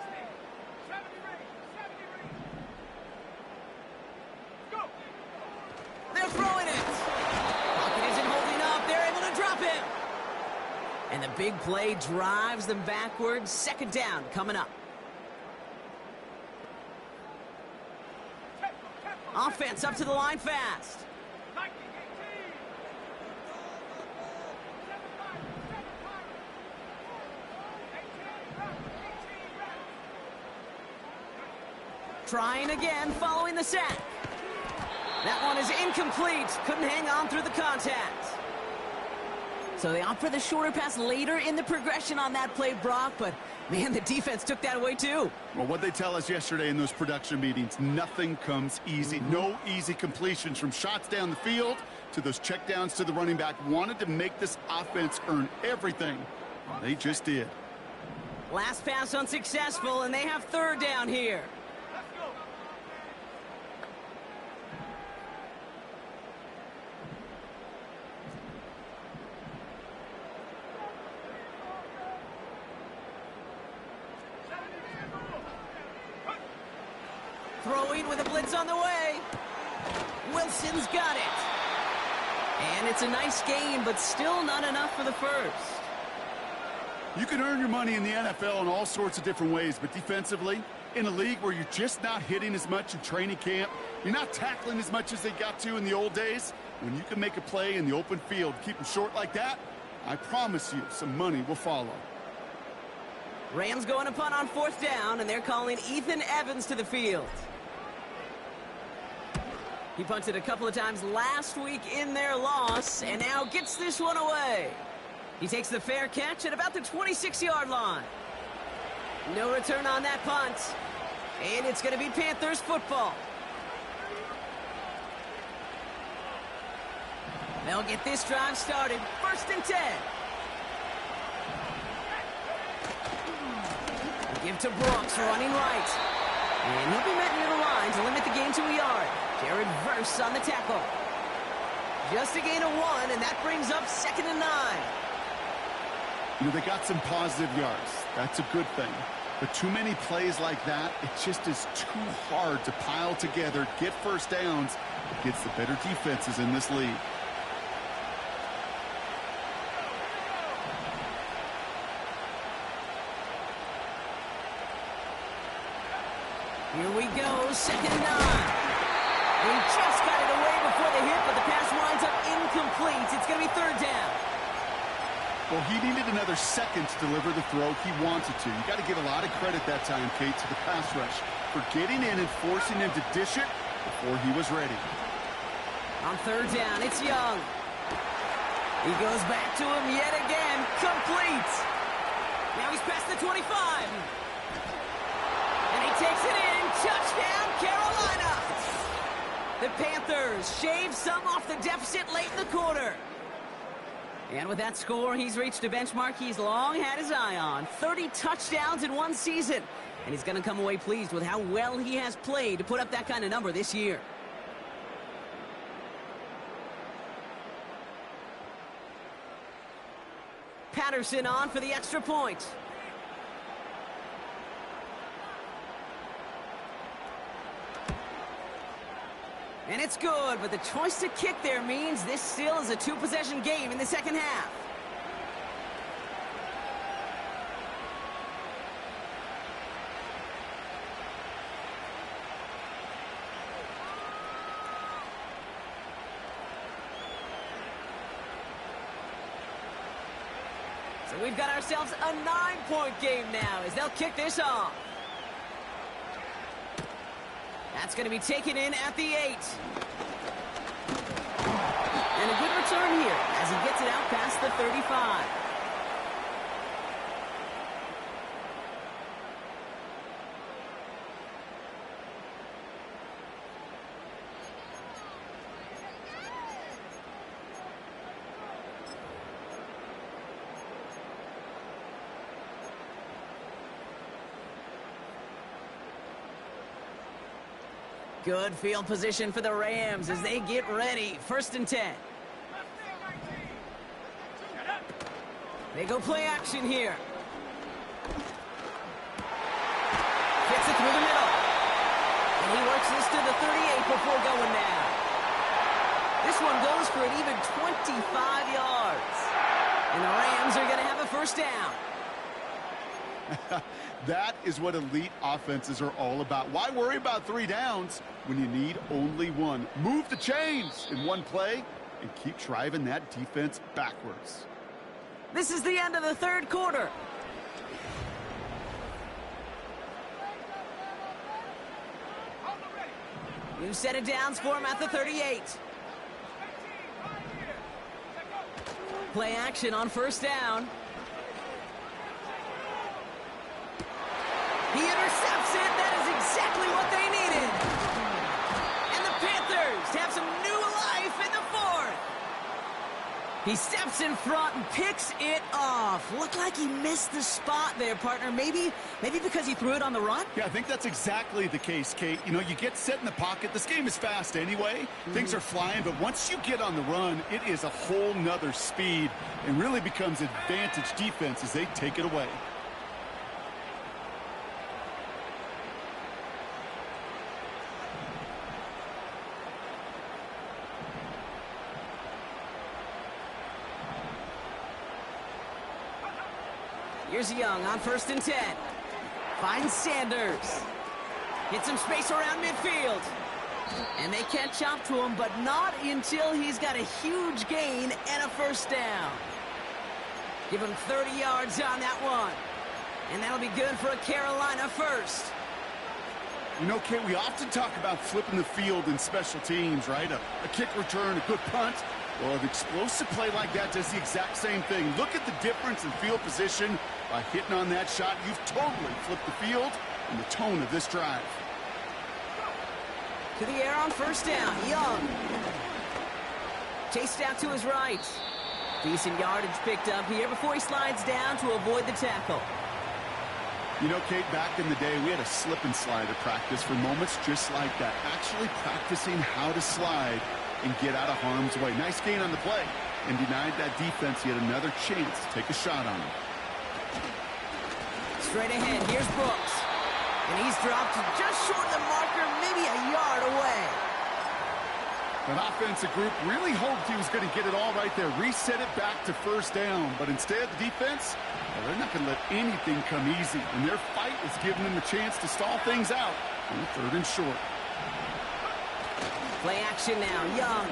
70 range, 70 range. Go. They're throwing it. Pocket isn't holding up. They're able to drop him. And the big play drives them backwards. 2nd down coming up. Offense up to the line fast. 19, 18. 7-5, 7-5. 18 Trying again following the sack. That one is incomplete. Couldn't hang on through the contact. So they opt for the shorter pass later in the progression on that play, Brock, but man, the defense took that away too. Well, what they tell us yesterday in those production meetings, nothing comes easy. No easy completions from shots down the field to those checkdowns to the running back. Wanted to make this offense earn everything. They just did. Last pass unsuccessful, and they have 3rd down here. Let's go. Throwing with a blitz on the way. Wilson's got it. And it's a nice game, but still not enough for the 1st. You can earn your money in the NFL in all sorts of different ways, but defensively, in a league where you're just not hitting as much in training camp, you're not tackling as much as they got to in the old days, when you can make a play in the open field, keep them short like that, I promise you some money will follow. Rams going to punt on 4th down, and they're calling Ethan Evans to the field. He punted a couple of times last week in their loss, and now gets this one away. He takes the fair catch at about the 26-yard line. No return on that punt. And it's going to be Panthers football. They'll get this drive started. 1st and 10. Give to Brooks, running right. And he'll be met near the line to limit the gain to a yard. Jared Verse on the tackle. Just a gain of 1, and that brings up 2nd and 9. You know, they got some positive yards. That's a good thing. But too many plays like that, it just is too hard to pile together, get 1st downs against the better defenses in this league. Here we go, 2nd and 9. He just got it away before the hit, but the pass winds up incomplete. It's going to be 3rd down. Well, he needed another second to deliver the throw he wanted to. You got to give a lot of credit that time, Kate, to the pass rush for getting in and forcing him to dish it before he was ready. On 3rd down, it's Young. He goes back to him yet again, complete. Now he's past the 25. And he takes it in, touchdown, Carolina. The Panthers shave some off the deficit late in the quarter. And with that score, he's reached a benchmark he's long had his eye on. 30 touchdowns in one season. And he's going to come away pleased with how well he has played to put up that kind of number this year. Patterson on for the extra point. And it's good, but the choice to kick there means this still is a 2-possession game in the 2nd half. we've got ourselves a 9-point game now as they'll kick this off. That's going to be taken in at the 8. And a good return here as he gets it out past the 35. Good field position for the Rams as they get ready. 1st and 10. They go play action here. Gets it through the middle. And he works this to the 38 before going down. This one goes for an even 25 yards. And the Rams are going to have a 1st down. That is what elite offenses are all about. Why worry about 3 downs when you need only 1? Move the chains in one play and keep driving that defense backwards. This is the end of the 3rd quarter. New set of downs for him at the 38. Play action on 1st down. He intercepts it. That is exactly what they needed. And the Panthers have some new life in the 4th. He steps in front and picks it off. Looked like he missed the spot there, partner. Maybe because he threw it on the run? Yeah, I think that's exactly the case, Kate. You know, you get set in the pocket. This game is fast anyway. Things are flying, but once you get on the run, it is a whole nother speed and really becomes advantage defense as they take it away. Here's Young on 1st and 10. Finds Sanders. Gets some space around midfield. And they can't chop to him, but not until he's got a huge gain and a 1st down. Give him 30 yards on that one. And that'll be good for a Carolina 1st. You know, Kate, we often talk about flipping the field in special teams, right? A kick return, a good punt. Well, an explosive play like that does the exact same thing. Look at the difference in field position. By hitting on that shot, you've totally flipped the field and the tone of this drive. To the air on 1st down. Young. Chased out to his right. Decent yardage picked up here before he slides down to avoid the tackle. You know, Kate, back in the day, we had a slip and slide at practice for moments just like that. Actually practicing how to slide and get out of harm's way. Nice gain on the play and denied that defense yet another chance to take a shot on him. Straight ahead, here's Brooks. And he's dropped just short of the marker, maybe a yard away. That offensive group really hoped he was going to get it all right there, reset it back to 1st down. But instead, the defense, well, they're not going to let anything come easy. And their fight is giving them a chance to stall things out on 3rd and short. Play action now, Young.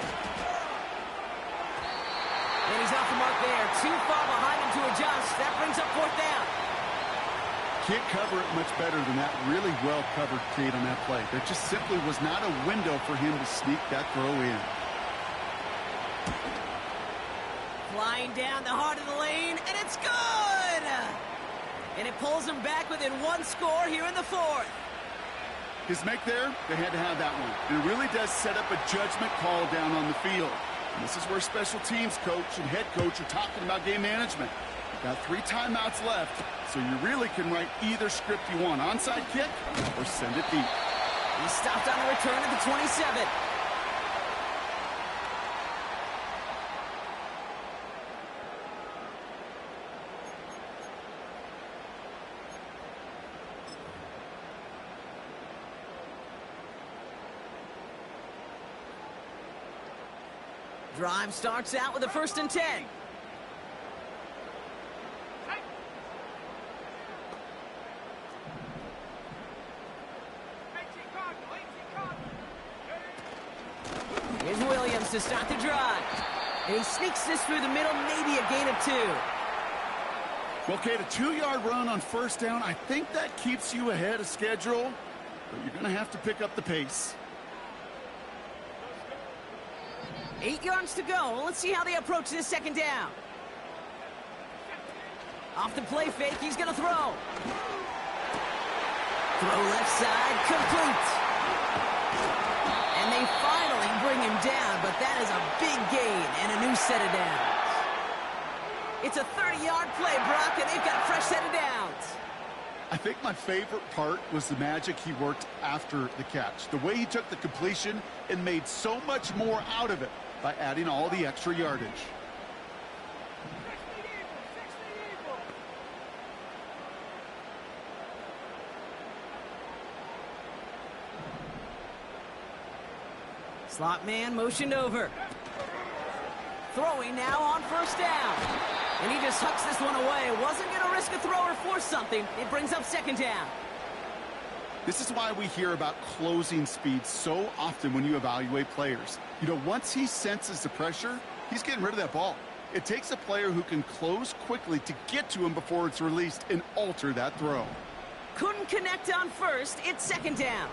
And he's off the mark there. Too far behind him to adjust. That brings up 4th down. Can't cover it much better than that. Really well covered, Kate, on that play. There just simply was not a window for him to sneak that throw in. Flying down the heart of the lane, and it's good! And it pulls him back within 1 score here in the 4th. His make there, they had to have that one. And it really does set up a judgment call down on the field. And this is where special teams coach and head coach are talking about game management. You've got 3 timeouts left, so you really can write either script you want. Onside kick or send it deep. He stopped on a return at the 27. Drive starts out with a 1st and 10. Here's Williams to start the drive. And he sneaks this through the middle, maybe a gain of 2. Well, Kate, a 2-yard run on first down, I think that keeps you ahead of schedule, but you're going to have to pick up the pace. 8 yards to go. Let's see how they approach this second down. Off the play fake, he's going to throw. Throw left side, complete. And they finally bring him down, but that is a big gain and a new set of downs. It's a 30-yard play, Brock, and they've got a fresh set of downs. I think my favorite part was the magic he worked after the catch. The way he took the completion and made so much more out of it by adding all the extra yardage. Slot man motioned over. Throwing now on first down. And he just hucks this one away. Wasn't going to risk a throw or force something. It brings up second down. This is why we hear about closing speed so often when you evaluate players. You know, once he senses the pressure, he's getting rid of that ball. It takes a player who can close quickly to get to him before it's released and alter that throw. Couldn't connect on first. It's second down.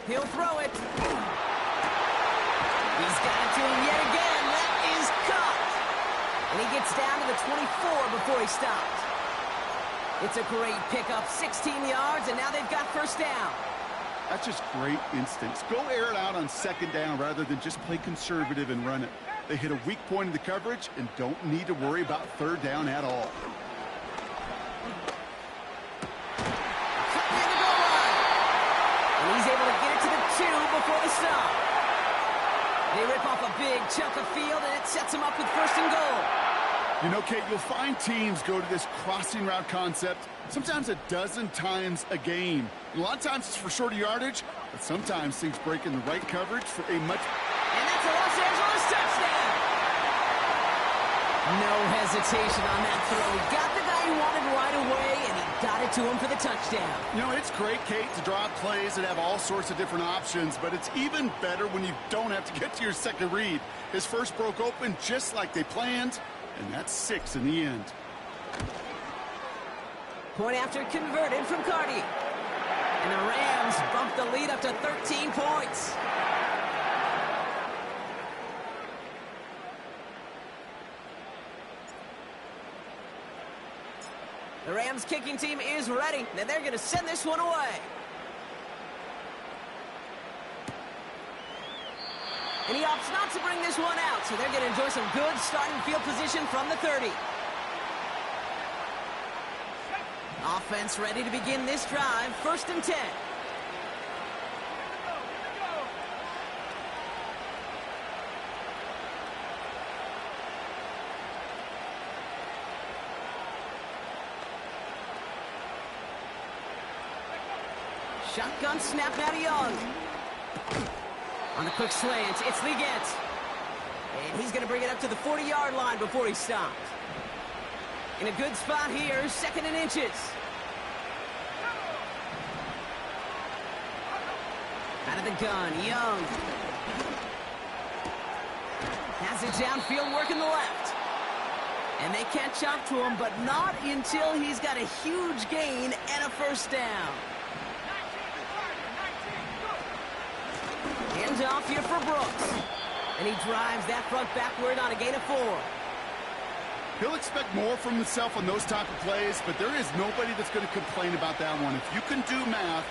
He'll throw it. He's got it to him yet again. That is caught. And he gets down to the 24 before he stopped. It's a great pickup, 16 yards, and now they've got first down. That's just great instincts. Go air it out on second down rather than just play conservative and run it. They hit a weak point in the coverage and don't need to worry about third down at all. He's able to get it to the 2 before the stop. They rip off a big chunk of field, and it sets him up with first and goal. You know, Kate, you'll find teams go to this crossing route concept sometimes a dozen times a game. And a lot of times it's for shorter yardage, but sometimes things break in the right coverage for a much... And that's a Los Angeles touchdown. No hesitation on that throw. He got the guy he wanted right away, and he got it to him for the touchdown. You know, it's great, Kate, to draw up plays that have all sorts of different options, but it's even better when you don't have to get to your second read. His first broke open just like they planned, and that's 6 in the end. Point after converted from Cardi. And the Rams bump the lead up to 13 points. The Rams kicking team is ready, and they're going to send this one away. And he opts not to bring this one out, so they're going to enjoy some good starting field position from the 30. Offense ready to begin this drive, first and 10. Shotgun snap now to Young. On the quick slant, it's Leggett. And he's going to bring it up to the 40-yard line before he stops. In a good spot here, second and inches. Out of the gun, Young. Has it downfield, working the left. And they catch up to him, but not until he's got a huge gain and a first down. Hands off here for Brooks. And he drives that front backward on a gain of 4. He'll expect more from himself on those type of plays, but there is nobody that's going to complain about that one. If you can do math,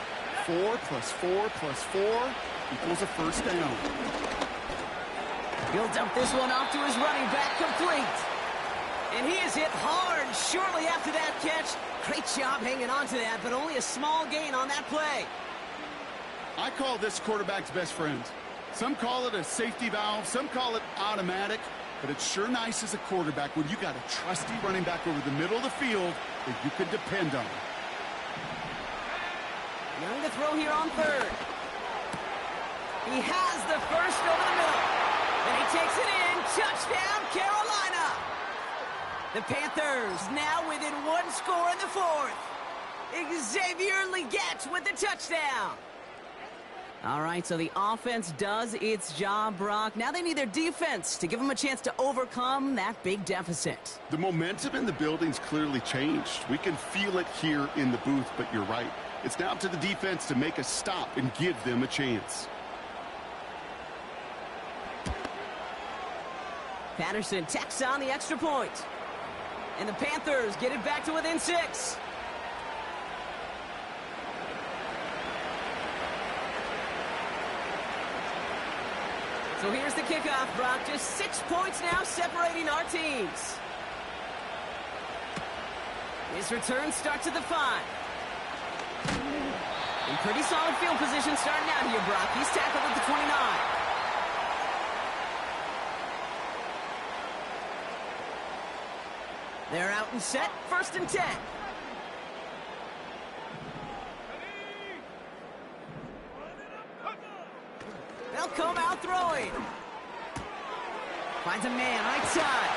4 plus 4 plus 4 equals a first down. He'll dump this one off to his running back, complete. And he is hit hard shortly after that catch. Great job hanging on to that, but only a small gain on that play. I call this quarterback's best friend. Some call it a safety valve, some call it automatic, but it's sure nice as a quarterback when you got a trusty running back over the middle of the field that you can depend on. Young to throw here on third. He has the first over the middle. And he takes it in. Touchdown, Carolina. The Panthers now within 1 score in the 4th. Xavier Leggett with the touchdown. All right, so the offense does its job, Brock. Now they need their defense to give them a chance to overcome that big deficit. The momentum in the building's clearly changed. We can feel it here in the booth, but you're right. It's now up to the defense to make a stop and give them a chance. Patterson tacks on the extra point. And the Panthers get it back to within 6. So here's the kickoff, Brock. Just 6 points now separating our teams. His return starts at the 5. In pretty solid field position starting out here, Brock. He's tackled at the 29. They're out and set. 1st and 10. They'll come out throwing. Finds a man right side.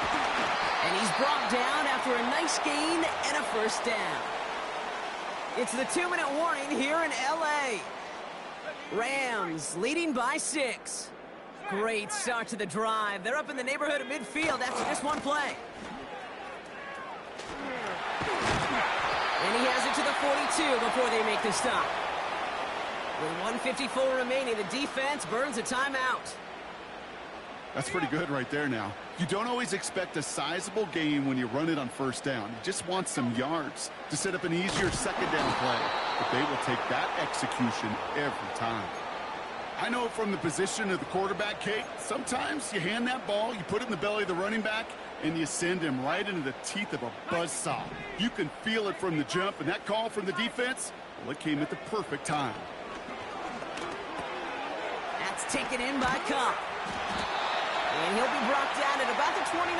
And he's brought down after a nice gain and a 1st down. It's the 2-minute warning here in L.A. Rams leading by 6. Great start to the drive. They're up in the neighborhood of midfield after just one play. And he has it to the 42 before they make the stop. With 1:54 remaining, the defense burns a timeout. That's pretty good right there now. You don't always expect a sizable gain when you run it on 1st down. You just want some yards to set up an easier 2nd down play. But they will take that execution every time. I know from the position of the quarterback, Kate, sometimes you hand that ball, you put it in the belly of the running back, and you send him right into the teeth of a buzzsaw. You can feel it from the jump, and that call from the defense, well, it came at the perfect time. That's taken in by Cup. And he'll be brought down at about the 29.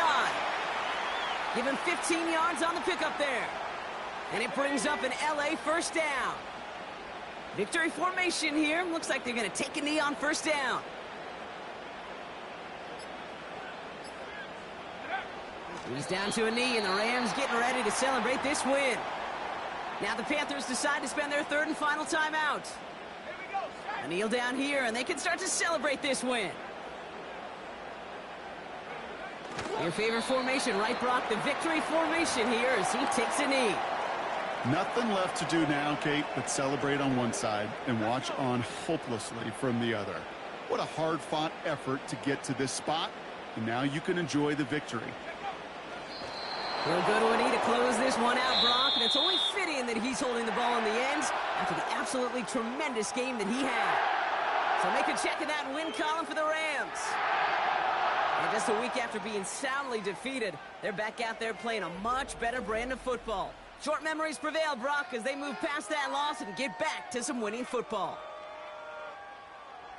Give him 15 yards on the pickup there. And it brings up an L.A. 1st down. Victory formation here. Looks like they're going to take a knee on 1st down. He's down to a knee, and the Rams getting ready to celebrate this win. Now the Panthers decide to spend their 3rd and final timeout. A kneel down here, and they can start to celebrate this win. Your favorite formation, right, Brock? The victory formation here as he takes a knee. Nothing left to do now, Kate, but celebrate on one side and watch on hopelessly from the other. What a hard-fought effort to get to this spot, and now you can enjoy the victory. He'll go to a knee to close this one out, Brock, and it's only fitting that he's holding the ball in the end after the absolutely tremendous game that he had. So make a check in that win column for the Rams. And just a week after being soundly defeated, they're back out there playing a much better brand of football. Short memories prevail, Brock, as they move past that loss and get back to some winning football.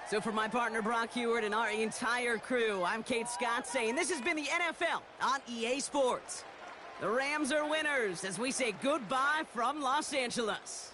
So for my partner, Brock Heward, and our entire crew, I'm Kate Scott saying this has been the NFL on EA Sports. The Rams are winners as we say goodbye from Los Angeles.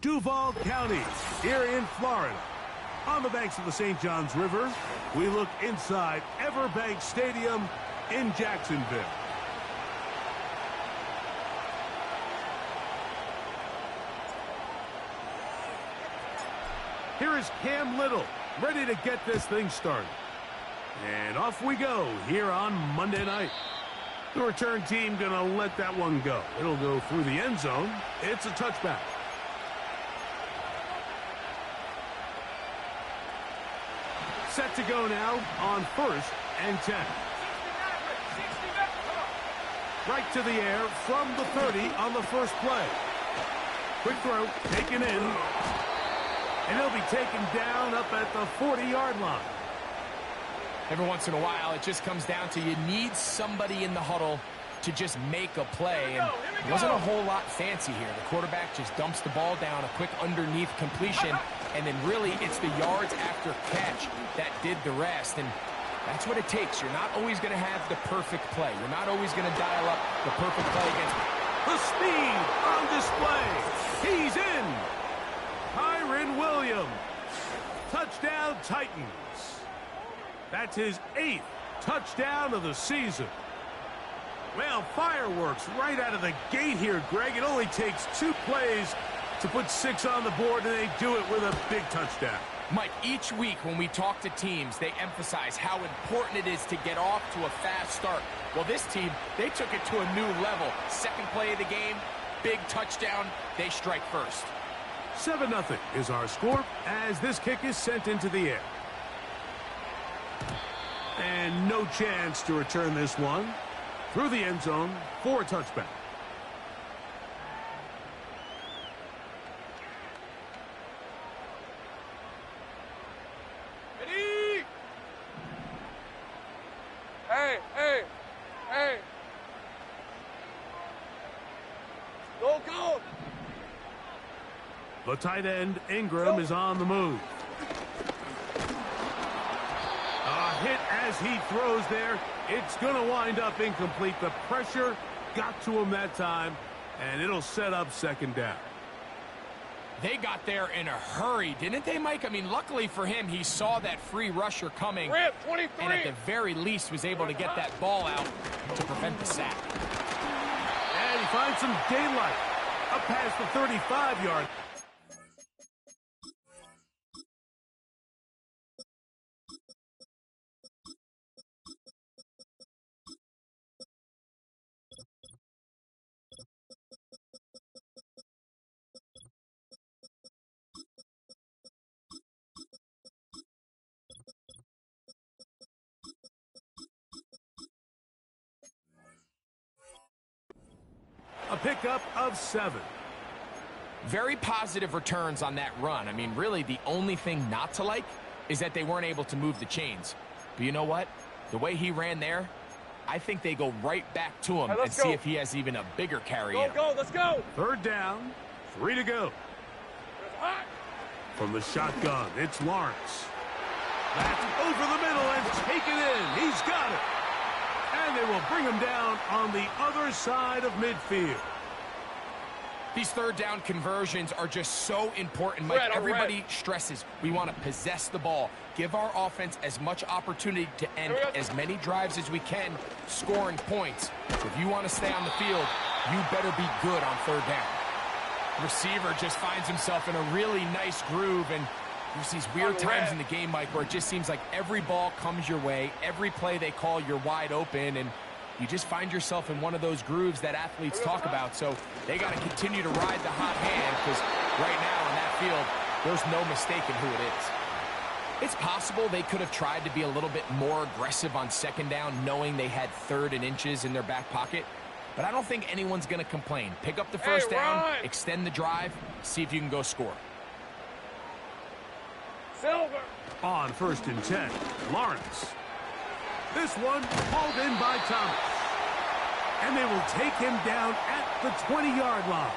Duval County, here in Florida. On the banks of the St. Johns River, we look inside Everbank Stadium in Jacksonville. Here is Cam Little, ready to get this thing started. And off we go here on Monday night. The return team going to let that one go. It'll go through the end zone. It's a touchback. Set to go now on 1st and 10. Right to the air from the 30 on the first play. Quick throw, taken in. And he'll be taken down up at the 40-yard line. Every once in a while, it just comes down to you need somebody in the huddle to just make a play. And it wasn't a whole lot fancy here. The quarterback just dumps the ball down, a quick underneath completion, and then really it's the yards after catch that did the rest. And that's what it takes. You're not always going to have the perfect play. You're not always going to dial up the perfect play against the speed on display. He's in. Kyren Williams. Touchdown, Titans. That's his 8th touchdown of the season. Well, fireworks right out of the gate here, Greg. It only takes 2 plays to put 6 on the board, and they do it with a big touchdown. Mike, each week when we talk to teams, they emphasize how important it is to get off to a fast start. Well, this team, they took it to a new level. Second play of the game, big touchdown, they strike first. 7-0 is our score as this kick is sent into the air. And no chance to return this one through the end zone for a touchback. Ready? Hey. Go. The tight end, Ingram, is on the move. Hit as he throws there. It's going to wind up incomplete. The pressure got to him that time, and it'll set up 2nd down. They got there in a hurry, didn't they, Mike? I mean, luckily for him, he saw that free rusher coming, Rip, 23. and at the very least was able to get that ball out to prevent the sack. And he finds some daylight up past the 35-yard. A pickup of 7. Very positive returns on that run. I mean, really, the only thing not to like is that they weren't able to move the chains. But you know what? The way he ran there, I think they go right back to him and see if he has even a bigger carry in him. Let's go. 3rd down, 3 to go. From the shotgun, it's Lawrence. That's over the middle and taken in. He's got it. And they will bring him down on the other side of midfield. These 3rd down conversions are just so important, Mike. Everybody stresses we want to possess the ball, give our offense as much opportunity to end as many drives as we can, scoring points. If you want to stay on the field, you better be good on 3rd down. Receiver just finds himself in a really nice groove, and there's these weird times in the game, Mike, where it just seems like every ball comes your way, every play they call, you're wide open, and you just find yourself in one of those grooves that athletes talk about. So they got to continue to ride the hot hand, because right now on that field, there's no mistaking who it is. It's possible they could have tried to be a little bit more aggressive on 2nd down, knowing they had 3rd and inches in their back pocket. But I don't think anyone's going to complain. Pick up the 1st down, extend the drive, see if you can go score. Silver. On 1st and 10, Lawrence. This one hauled in by Thomas. And they will take him down at the 20-yard line.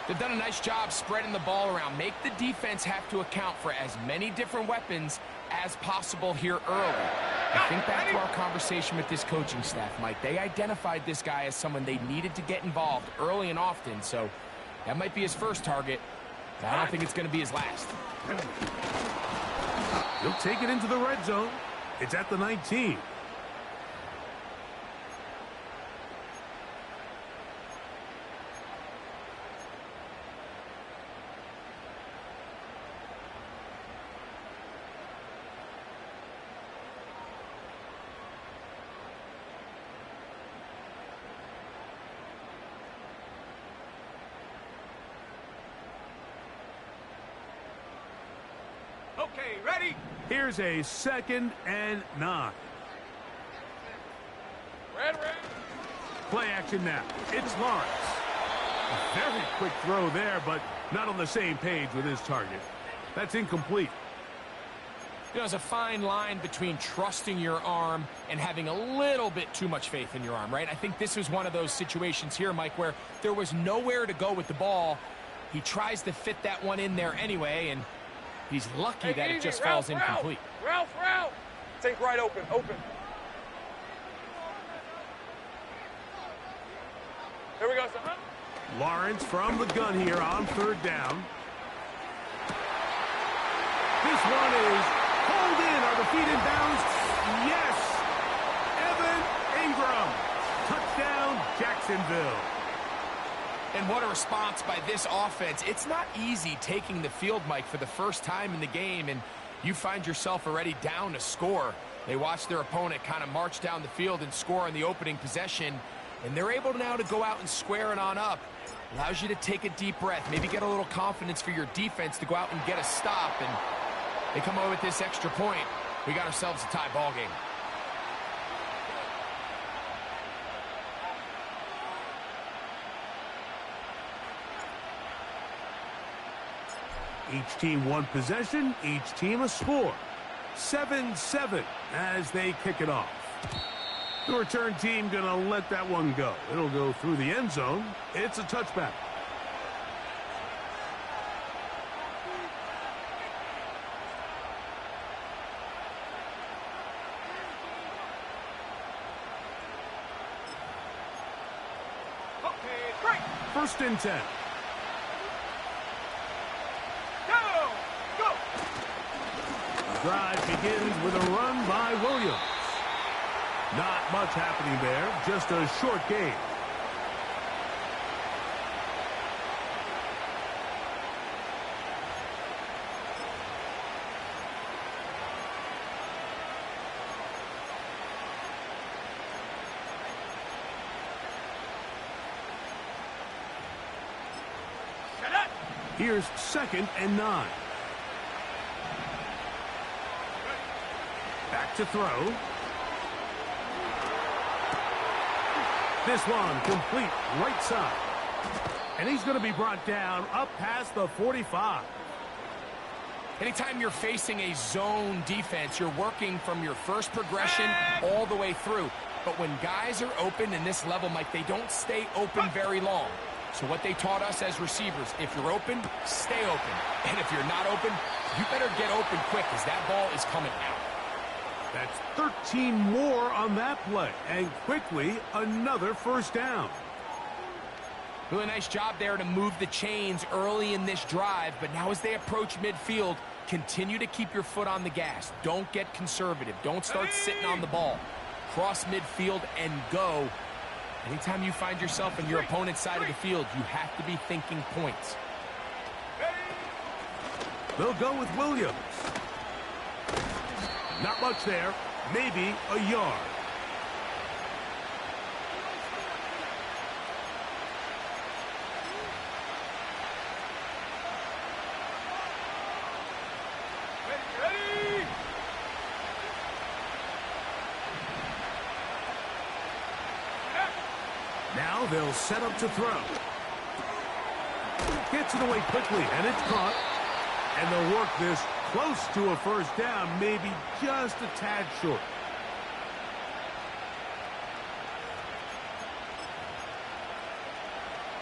They've done a nice job spreading the ball around. Make the defense have to account for as many different weapons as possible here early. I think back to our conversation with this coaching staff, Mike. They identified this guy as someone they needed to get involved early and often, so That might be his first target, but I don't think it's going to be his last. He'll take it into the red zone. It's at the 19. Okay, ready? Here's a 2nd and 9. Red. Play action now. It's Lawrence. A very quick throw there, but not on the same page with his target. That's incomplete. You know, there's a fine line between trusting your arm and having a little bit too much faith in your arm, right? I think this was one of those situations here, Mike, where there was nowhere to go with the ball. He tries to fit that one in there anyway, and he's lucky that it just falls incomplete. Ralph! Think right open. Here we go, son. Lawrence from the gun here on 3rd down. This one is pulled in. Are the feet in bounds? Yes! Evan Ingram. Touchdown, Jacksonville. And what a response by this offense. It's not easy taking the field, Mike, for the first time in the game, and you find yourself already down to score. They watch their opponent kind of march down the field and score on the opening possession, and they're able now to go out and square it on up. Allows you to take a deep breath, maybe get a little confidence for your defense to go out and get a stop, and they come away with this extra point. We got ourselves a tie ball game. Each team one possession, each team a score. 7-7 as they kick it off. The return team gonna let that one go. It'll go through the end zone. It's a touchback. Okay, break. 1st and 10. Go! Drive begins with a run by Williams. Not much happening there, just a short game. Shut up! Here's 2nd and 9. Back to throw. This one complete right side. And he's going to be brought down up past the 45. Anytime you're facing a zone defense, you're working from your first progression all the way through. But when guys are open in this level, Mike, they don't stay open very long. So what they taught us as receivers, if you're open, stay open. And if you're not open, you better get open quick because that ball is coming out. That's 13 more on that play. And quickly, another 1st down. Really nice job there to move the chains early in this drive. But now as they approach midfield, continue to keep your foot on the gas. Don't get conservative. Don't start sitting on the ball. Cross midfield and go. Anytime you find yourself on your opponent's side of the field, you have to be thinking points. They'll go with Williams. Not much there. Maybe a yard. Ready! Now they'll set up to throw. Gets it away quickly, and it's caught. And they'll work this close to a 1st down, maybe just a tad short.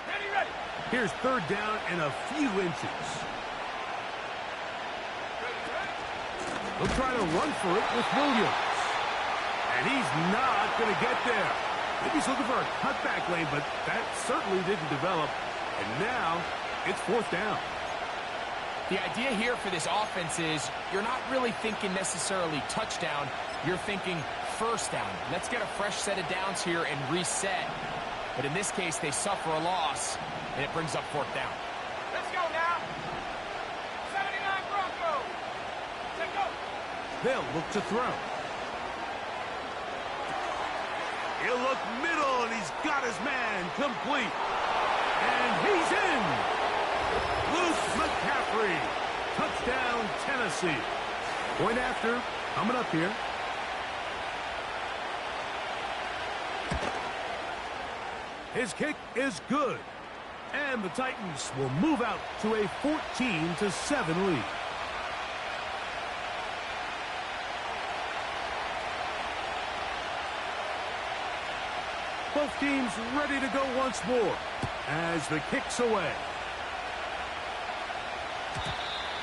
Ready! Here's 3rd down and a few inches. They'll try to run for it with Williams. And he's not going to get there. Maybe he's looking for a cutback lane, but that certainly didn't develop. And now it's 4th down. The idea here for this offense is you're not really thinking necessarily touchdown. You're thinking first down. Let's get a fresh set of downs here and reset. But in this case, they suffer a loss, and it brings up 4th down. Let's go now. 79 Broncos. Let's go. They'll look to throw. He'll look middle, and he's got his man complete. And he's in. Luke McCaffrey. Touchdown, Tennessee. Point after coming up here. His kick is good. And the Titans will move out to a 14-7 lead. Both teams ready to go once more as the kick's away.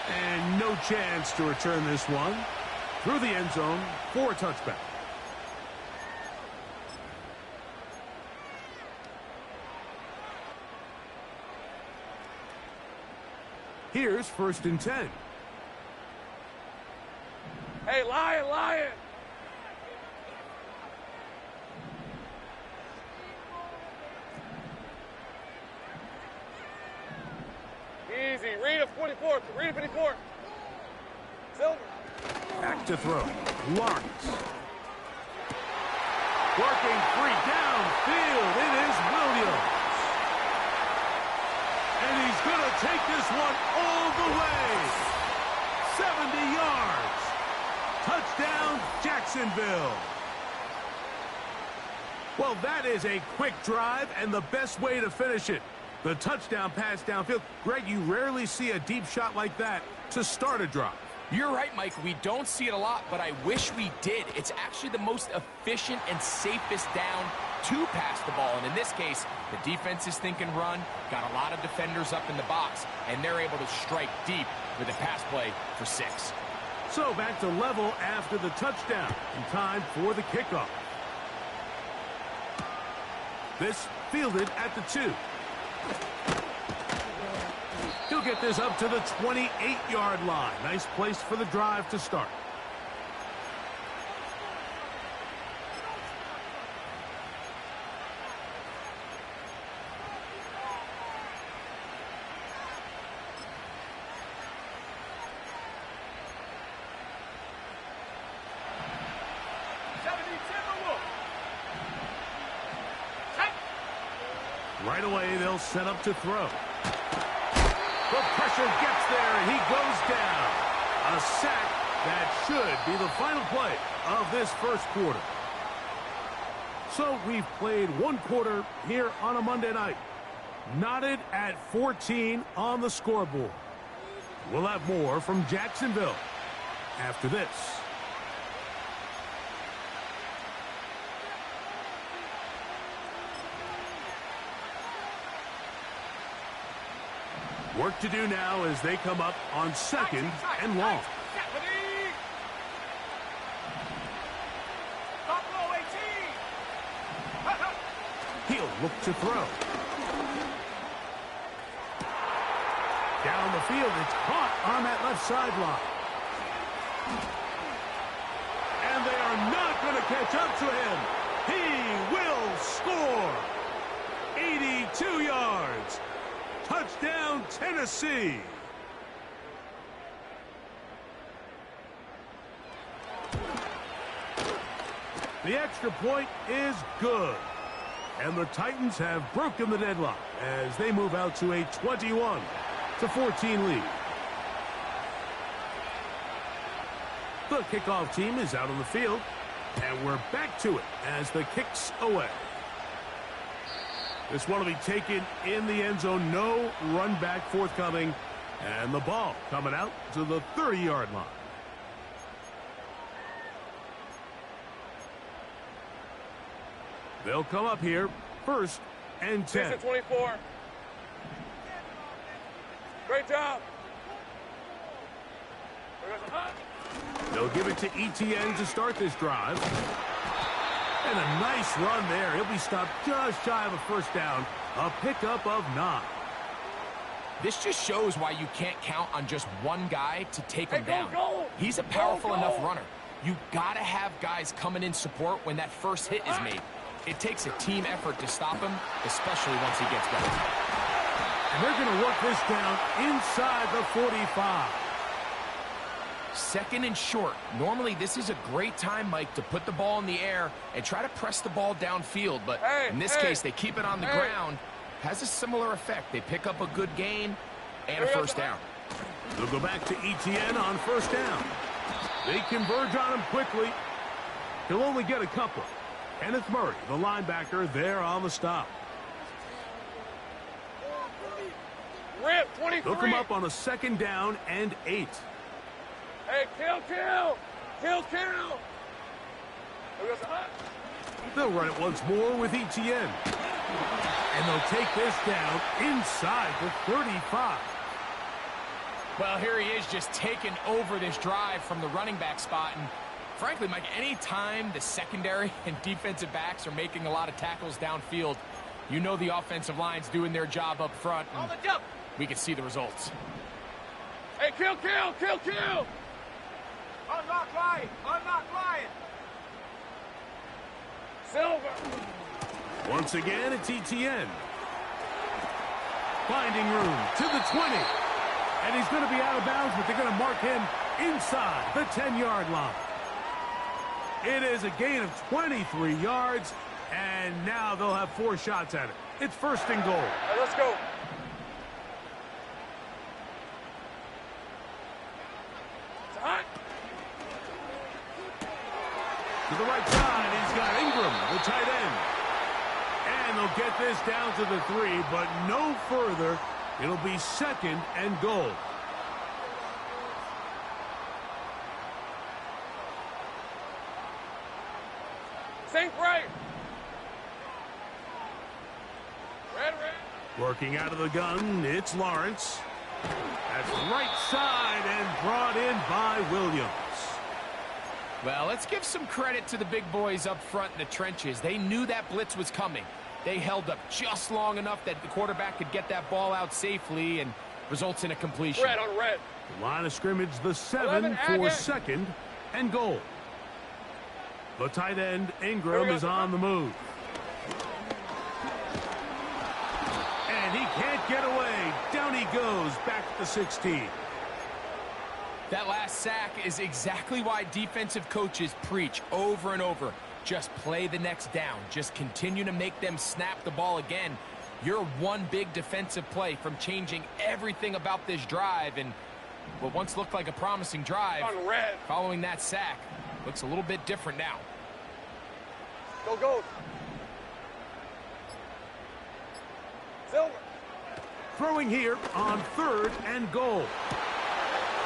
And no chance to return this one through the end zone for a touchback. Here's 1st and 10. Hey, Lion. Easy. Read a 44. Read a 54. Silver. Back to throw. Lawrence. Working free downfield. It is Williams. And he's going to take this one all the way. 70 yards. Touchdown, Jacksonville. Well, that is a quick drive and the best way to finish it. The touchdown pass downfield. Greg, you rarely see a deep shot like that to start a drive. You're right, Mike. We don't see it a lot, but I wish we did. It's actually the most efficient and safest down to pass the ball. And in this case, the defense is thinking run, got a lot of defenders up in the box, and they're able to strike deep with a pass play for 6. So back to level after the touchdown. And time for the kickoff. This fielded at the 2. He'll get this up to the 28-yard line. Nice place for the drive to start. Right away, they'll set up to throw. The pressure gets there, and he goes down. A sack that should be the final play of this first quarter. So we've played one quarter here on a Monday night. Knotted at 14 on the scoreboard. We'll have more from Jacksonville after this. Work to do now as they come up on 2nd and long. He'll look to throw. Down the field, it's caught on that left sideline. And they are not going to catch up to him. He will score. 82 yards. Touchdown, Tennessee. The extra point is good. And the Titans have broken the deadlock as they move out to a 21-14 lead. The kickoff team is out on the field. And we're back to it as the kick's away. This one will be taken in the end zone. No run back forthcoming. And the ball coming out to the 30-yard line. They'll come up here 1st and 10. 24. Great job. They'll give it to ETN to start this drive. And a nice run there. He'll be stopped just shy of a first down. A pickup of 9. This just shows why you can't count on just one guy to take him down. Go. He's a powerful enough runner. You gotta have guys coming in support when that first hit is made. It takes a team effort to stop him, especially once he gets going. And they're going to work this down inside the 45. Second and short. Normally, this is a great time, Mike, to put the ball in the air and try to press the ball downfield. But in this case, they keep it on the ground. Has a similar effect. They pick up a good gain and a first down. They'll go back to Etienne on first down. They converge on him quickly. He'll only get a couple. Kenneth Murray, the linebacker, there on the stop. Rip, 23. They'll come up on a second down and 8. Hey, kill. They'll run it once more with Etienne. And they'll take this down inside the 35. Well, here he is just taking over this drive from the running back spot. And frankly, Mike, any time the secondary and defensive backs are making a lot of tackles downfield, you know the offensive line's doing their job up front. On the jump. We can see the results. Hey, kill. Unlock Lion. Silver. Once again, it's Etienne. Finding room to the 20. And he's going to be out of bounds, but they're going to mark him inside the 10-yard line. It is a gain of 23 yards, and now they'll have 4 shots at it. It's first and goal. All right, let's go. It's hot. To the right side, he's got Ingram, the tight end. And they'll get this down to the 3, but no further. It'll be second and goal. Think right. Red. Working out of the gun, it's Lawrence. That's right side and brought in by Williams. Well, let's give some credit to the big boys up front in the trenches. They knew that blitz was coming. They held up just long enough that the quarterback could get that ball out safely and results in a completion. Red on red. The line of scrimmage, the 7 11, for second and goal. The tight end, Ingram, is on the move. And he can't get away. Down he goes, back to the 16. That last sack is exactly why defensive coaches preach over and over. Just play the next down. Just continue to make them snap the ball again. You're one big defensive play from changing everything about this drive. And what once looked like a promising drive, On red. following that sack, looks a little bit different now. Go. Silver. Throwing here on third and goal.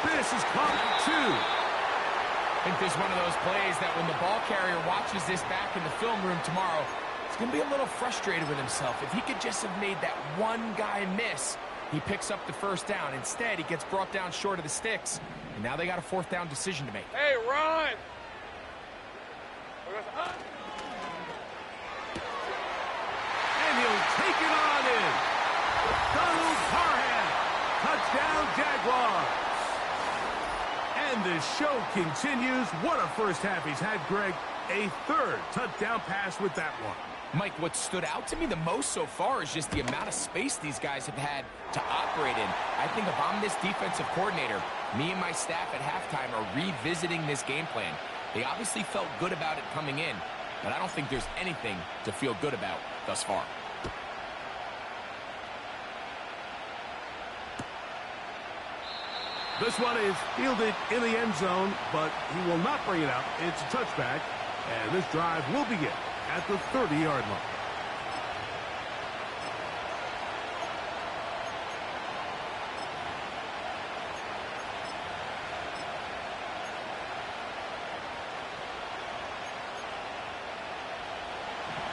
This is caught at 2. I think this is one of those plays that when the ball carrier watches this back in the film room tomorrow, he's going to be a little frustrated with himself. If he could just have made that one guy miss, he picks up the first down. Instead, he gets brought down short of the sticks, and now they got a 4th down decision to make. Hey, run. And he'll take it on in. Donald Parham. Touchdown, Jaguars. And the show continues. What a first half he's had, Greg. A 3rd touchdown pass with that one. Mike, what stood out to me the most so far is just the amount of space these guys have had to operate in. I think if I'm this defensive coordinator, me and my staff at halftime are revisiting this game plan. They obviously felt good about it coming in, but I don't think there's anything to feel good about thus far. This one is fielded in the end zone, but he will not bring it out. It's a touchback, and this drive will begin at the 30-yard line.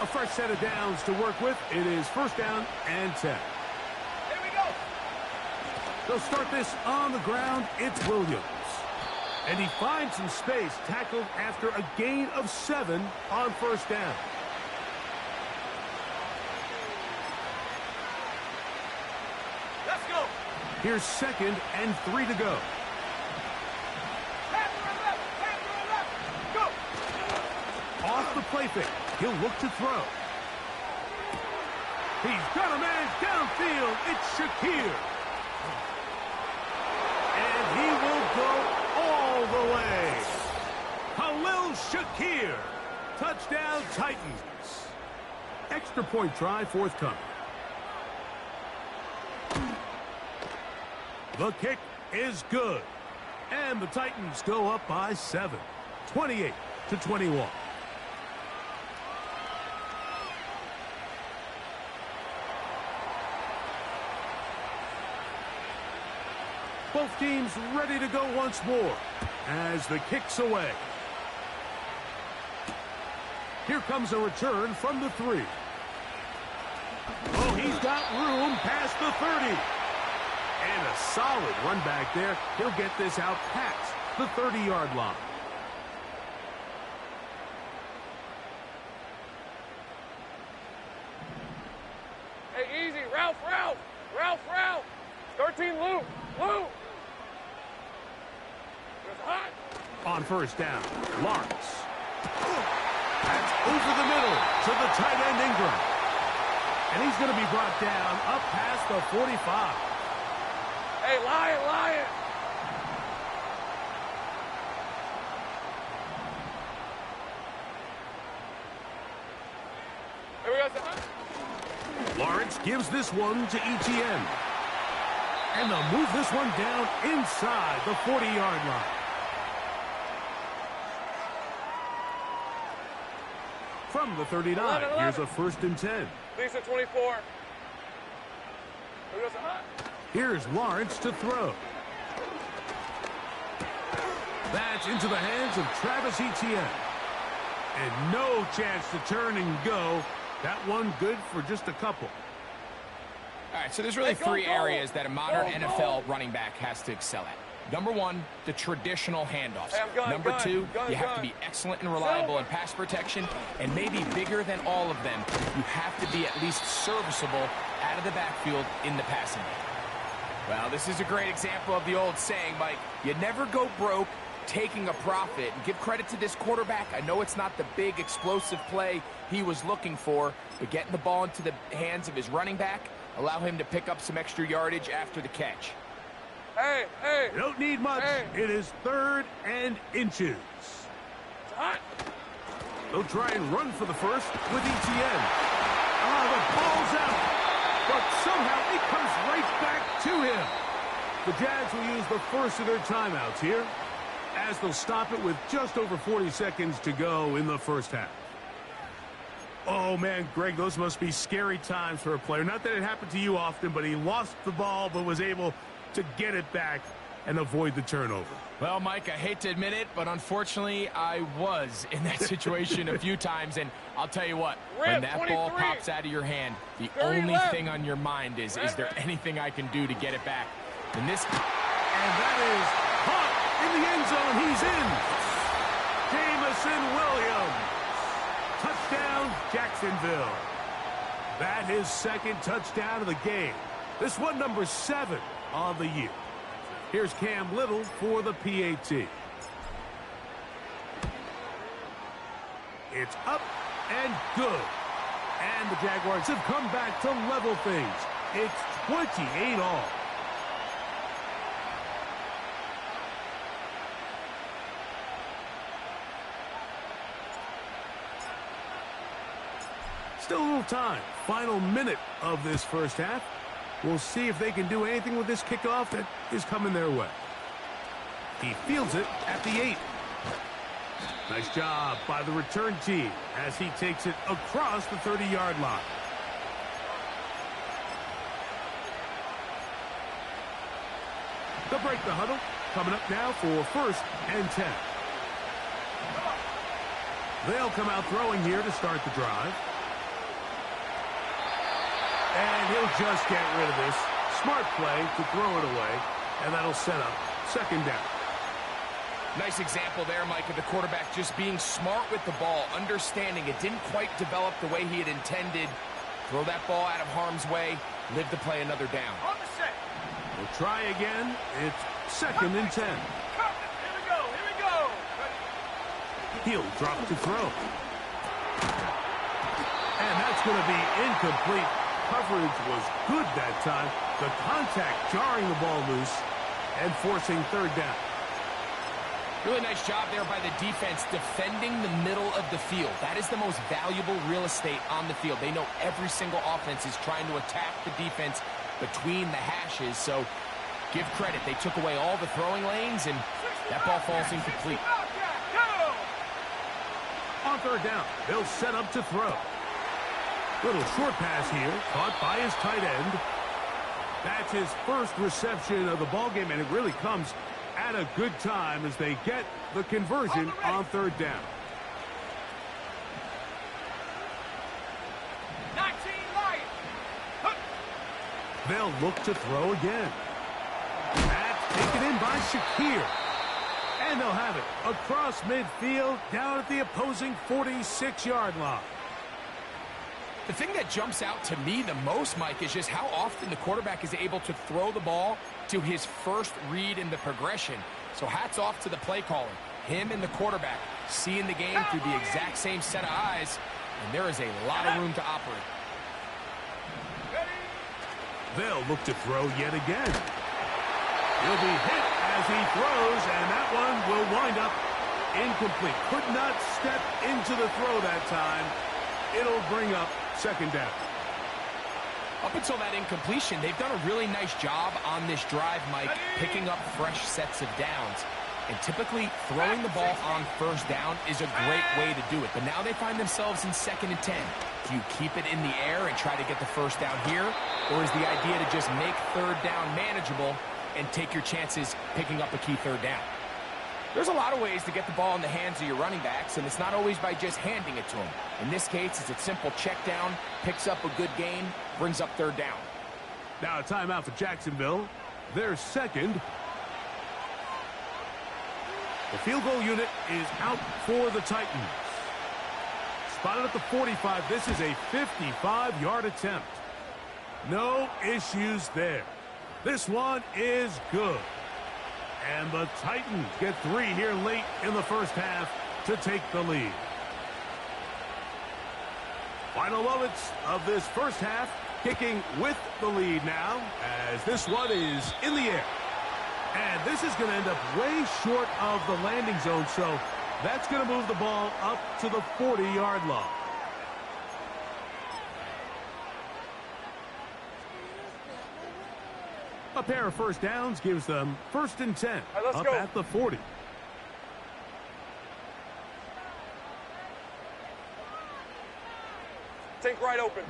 A fresh set of downs to work with. It is 1st down and 10. Here we go. They'll start this on the ground. It's Williams. And he finds some space, tackled after a gain of 7 on 1st down. Let's go. Here's 2nd and 3 to go. Go! Off the play fake. He'll look to throw. He's got a man downfield. It's Shakir. And he will go all the way. Khalil Shakir. Touchdown, Titans. Extra point try forthcoming. The kick is good. And the Titans go up by 7. 28-21. Both teams ready to go once more as the kick's away. Here comes a return from the 3. Oh, he's got room past the 30. And a solid run back there. He'll get this out past the 30-yard line. Hey, easy. Ralph. 13, Lou. It's hot. On first down, Lawrence. That's over the middle to the tight end Ingram. And he's going to be brought down up past the 45. Hey, Lion. Here we go. Lawrence gives this one to Etienne. And they'll move this one down inside the 40-yard line. From the 39, here's a 1st and 10. Lisa 24. Here we go. Here's Lawrence to throw. That's into the hands of Travis Etienne. And no chance to turn and go. That one good for just a couple. All right, so there's really 3 areas that a modern NFL running back has to excel at. Number 1, the traditional handoffs. Number 2, you have to be excellent and reliable in pass protection. And maybe bigger than all of them, you have to be at least serviceable out of the backfield in the passing game. Well, this is a great example of the old saying, Mike, you never go broke taking a profit. And give credit to this quarterback. I know it's not the big explosive play he was looking for, but getting the ball into the hands of his running back, allow him to pick up some extra yardage after the catch. Hey. You don't need much. Hey. It is 3rd and inches. It's hot. They'll try and run for the first with Etienne. The ball's out. But somehow it comes right back to him. The Jags will use the first of their timeouts here, as they'll stop it with just over 40 seconds to go in the first half. Oh, man, Greg, those must be scary times for a player. Not that it happened to you often, but he lost the ball but was able to get it back and avoid the turnover. Well, Mike, I hate to admit it, but unfortunately, I was in that situation a few times, and I'll tell you what, when that ball pops out of your hand, the only thing on your mind is there anything I can do to get it back? And this... And that is caught in the end zone. He's in. Jamison Williams. Touchdown, Jacksonville. That is 2nd touchdown of the game. This one number 7 on the year. Here's Cam Little for the PAT. It's up and good. And the Jaguars have come back to level things. It's 28 all. Still a little time. Final minute of this first half. We'll see if they can do anything with this kickoff that is coming their way. He fields it at the 8. Nice job by the return team as he takes it across the 30-yard line. They'll break the huddle. Coming up now for 1st and 10. They'll come out throwing here to start the drive. And he'll just get rid of this. Smart play to throw it away. And that'll set up 2nd down. Nice example there, Mike, of the quarterback just being smart with the ball, understanding it didn't quite develop the way he had intended. Throw that ball out of harm's way, live to play another down. On the set. We'll try again. It's 2nd and 10. Here we go. Here we go. He'll drop to throw. And that's going to be incomplete. Coverage was good that time. The contact jarring the ball loose and forcing 3rd down. Really nice job there by the defense defending the middle of the field. That is the most valuable real estate on the field. They know every single offense is trying to attack the defense between the hashes. So give credit. They took away all the throwing lanes, and that ball falls incomplete. On 3rd down, they'll set up to throw. Little short pass here, caught by his tight end. That's his first reception of the ballgame, and it really comes at a good time as they get the conversion on 3rd down. 19 Lions. They'll look to throw again. That's taken in by Shakir. And they'll have it across midfield down at the opposing 46-yard line. The thing that jumps out to me the most, Mike, is just how often the quarterback is able to throw the ball to his first read in the progression. So hats off to the play caller. Him and the quarterback seeing the game through the exact same set of eyes, and there is a lot of room to operate. They'll look to throw yet again. He'll be hit as he throws, and that one will wind up incomplete. Could not step into the throw that time. It'll bring up 2nd down. Up until that incompletion, they've done a really nice job on this drive, Mike, picking up fresh sets of downs. And typically, throwing the ball on 1st down is a great way to do it. But now they find themselves in 2nd and 10. Do you keep it in the air and try to get the 1st down here? Or is the idea to just make 3rd down manageable and take your chances picking up a key 3rd down? There's a lot of ways to get the ball in the hands of your running backs, and it's not always by just handing it to them. In this case, it's a simple check down, picks up a good gain, brings up 3rd down. Now a timeout for Jacksonville. Their 2nd. The field goal unit is out for the Titans. Spotted at the 45. This is a 55-yard attempt. No issues there. This one is good. And the Titans get 3 here late in the 1st half to take the lead. Final moments of this 1st half, kicking with the lead now, as this one is in the air. And this is going to end up way short of the landing zone, so that's going to move the ball up to the 40-yard line. A pair of 1st downs gives them 1st and 10 let's up go. at the 40. Think right open.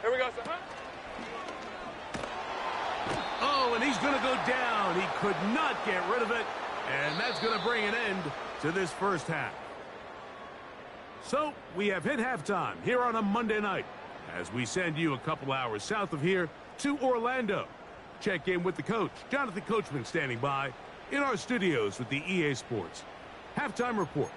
Here we go, son. Oh, and he's going to go down. He could not get rid of it, and that's going to bring an end to this 1st half. So we have hit halftime here on a Monday night as we send you a couple hours south of here to Orlando. Check in with the coach, Jonathan Coachman, standing by in our studios with the EA Sports Halftime Report.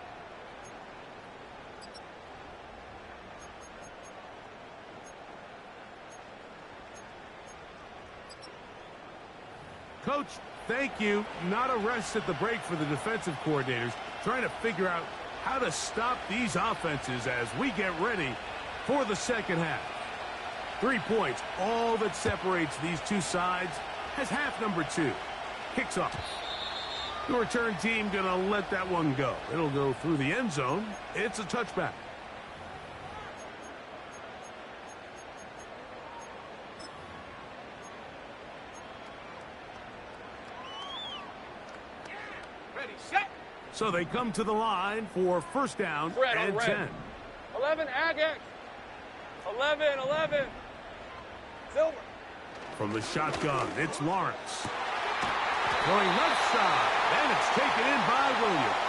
Coach, thank you. Not a rest at the break for the defensive coordinators, trying to figure out how to stop these offenses as we get ready for the 2nd half. 3 points, all that separates these two sides, as half number 2 kicks off. The return team going to let that one go. It'll go through the end zone. It's a touchback. Ready, set. So they come to the line for 1st down and 10. 11, Agate. 11. Silver. From the shotgun, it's Lawrence. Going left side, and it's taken in by Williams.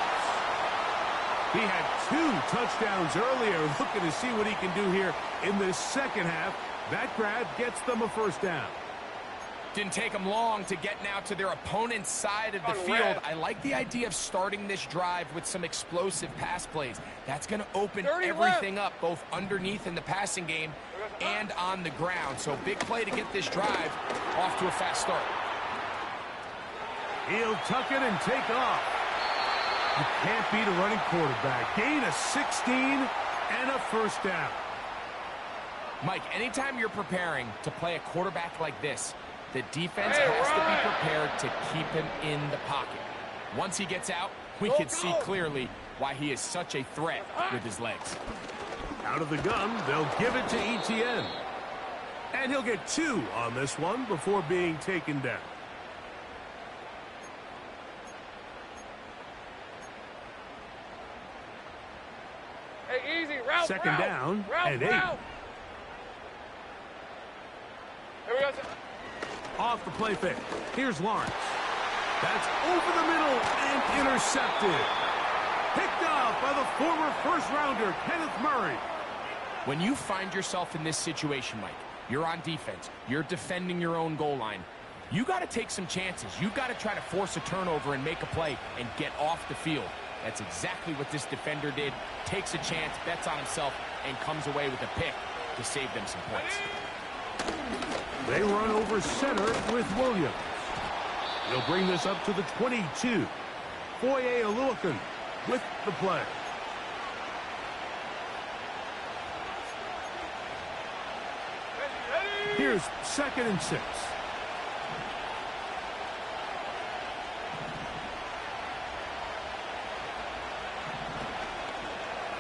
He had 2 touchdowns earlier, looking to see what he can do here in this 2nd half. That grab gets them a 1st down. Didn't take them long to get now to their opponent's side of the field. I like the idea of starting this drive with some explosive pass plays. That's going to open everything up, both underneath in the passing game and on the ground. So big play to get this drive off to a fast start. He'll tuck it and take off. You can't beat a running quarterback. Gain of 16 and a first down. Mike, anytime you're preparing to play a quarterback like this, the defense has to be prepared to keep him in the pocket. Once he gets out, we can see clearly why he is such a threat with his legs. Out of the gun, they'll give it to Etienne. And he'll get 2 on this one before being taken down. Hey, easy, route, Second down and 8. Here we go. Off the play fake. Here's Lawrence. That's over the middle and intercepted. Picked off by the former first-rounder, Kenneth Murray. When you find yourself in this situation, Mike, you're on defense, you're defending your own goal line, you got to take some chances. You got to try to force a turnover and make a play and get off the field. That's exactly what this defender did. Takes a chance, bets on himself, and comes away with a pick to save them some points. They run over center with Williams. He'll bring this up to the 22. Foye Aluakin with the play. Here's 2nd and 6.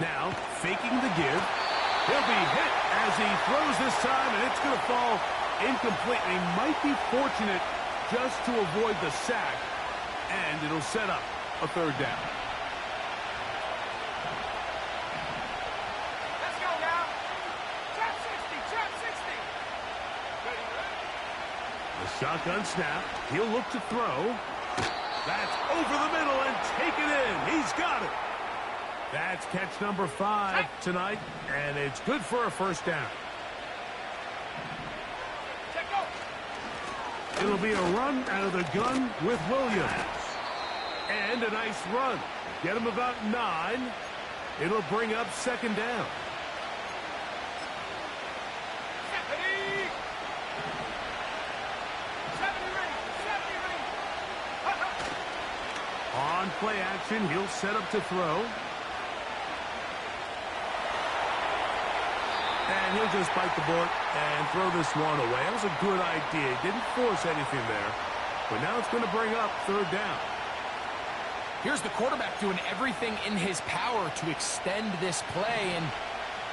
Now, faking the give. He'll be hit as he throws this time, and it's going to fall incomplete. He might be fortunate just to avoid the sack, and it'll set up a 3rd down. Let's go now. Trap 60, trap 60. The shotgun snap. He'll look to throw. That's over the middle and take it in. He's got it. That's catch number 5 tonight, and it's good for a 1st down. It'll be a run out of the gun with Williams. And a nice run. Get him about 9. It'll bring up 2nd down. On play action, he'll set up to throw. And he'll just bite the bullet and throw this one away. That was a good idea. He didn't force anything there. But now it's going to bring up 3rd down. Here's the quarterback doing everything in his power to extend this play, and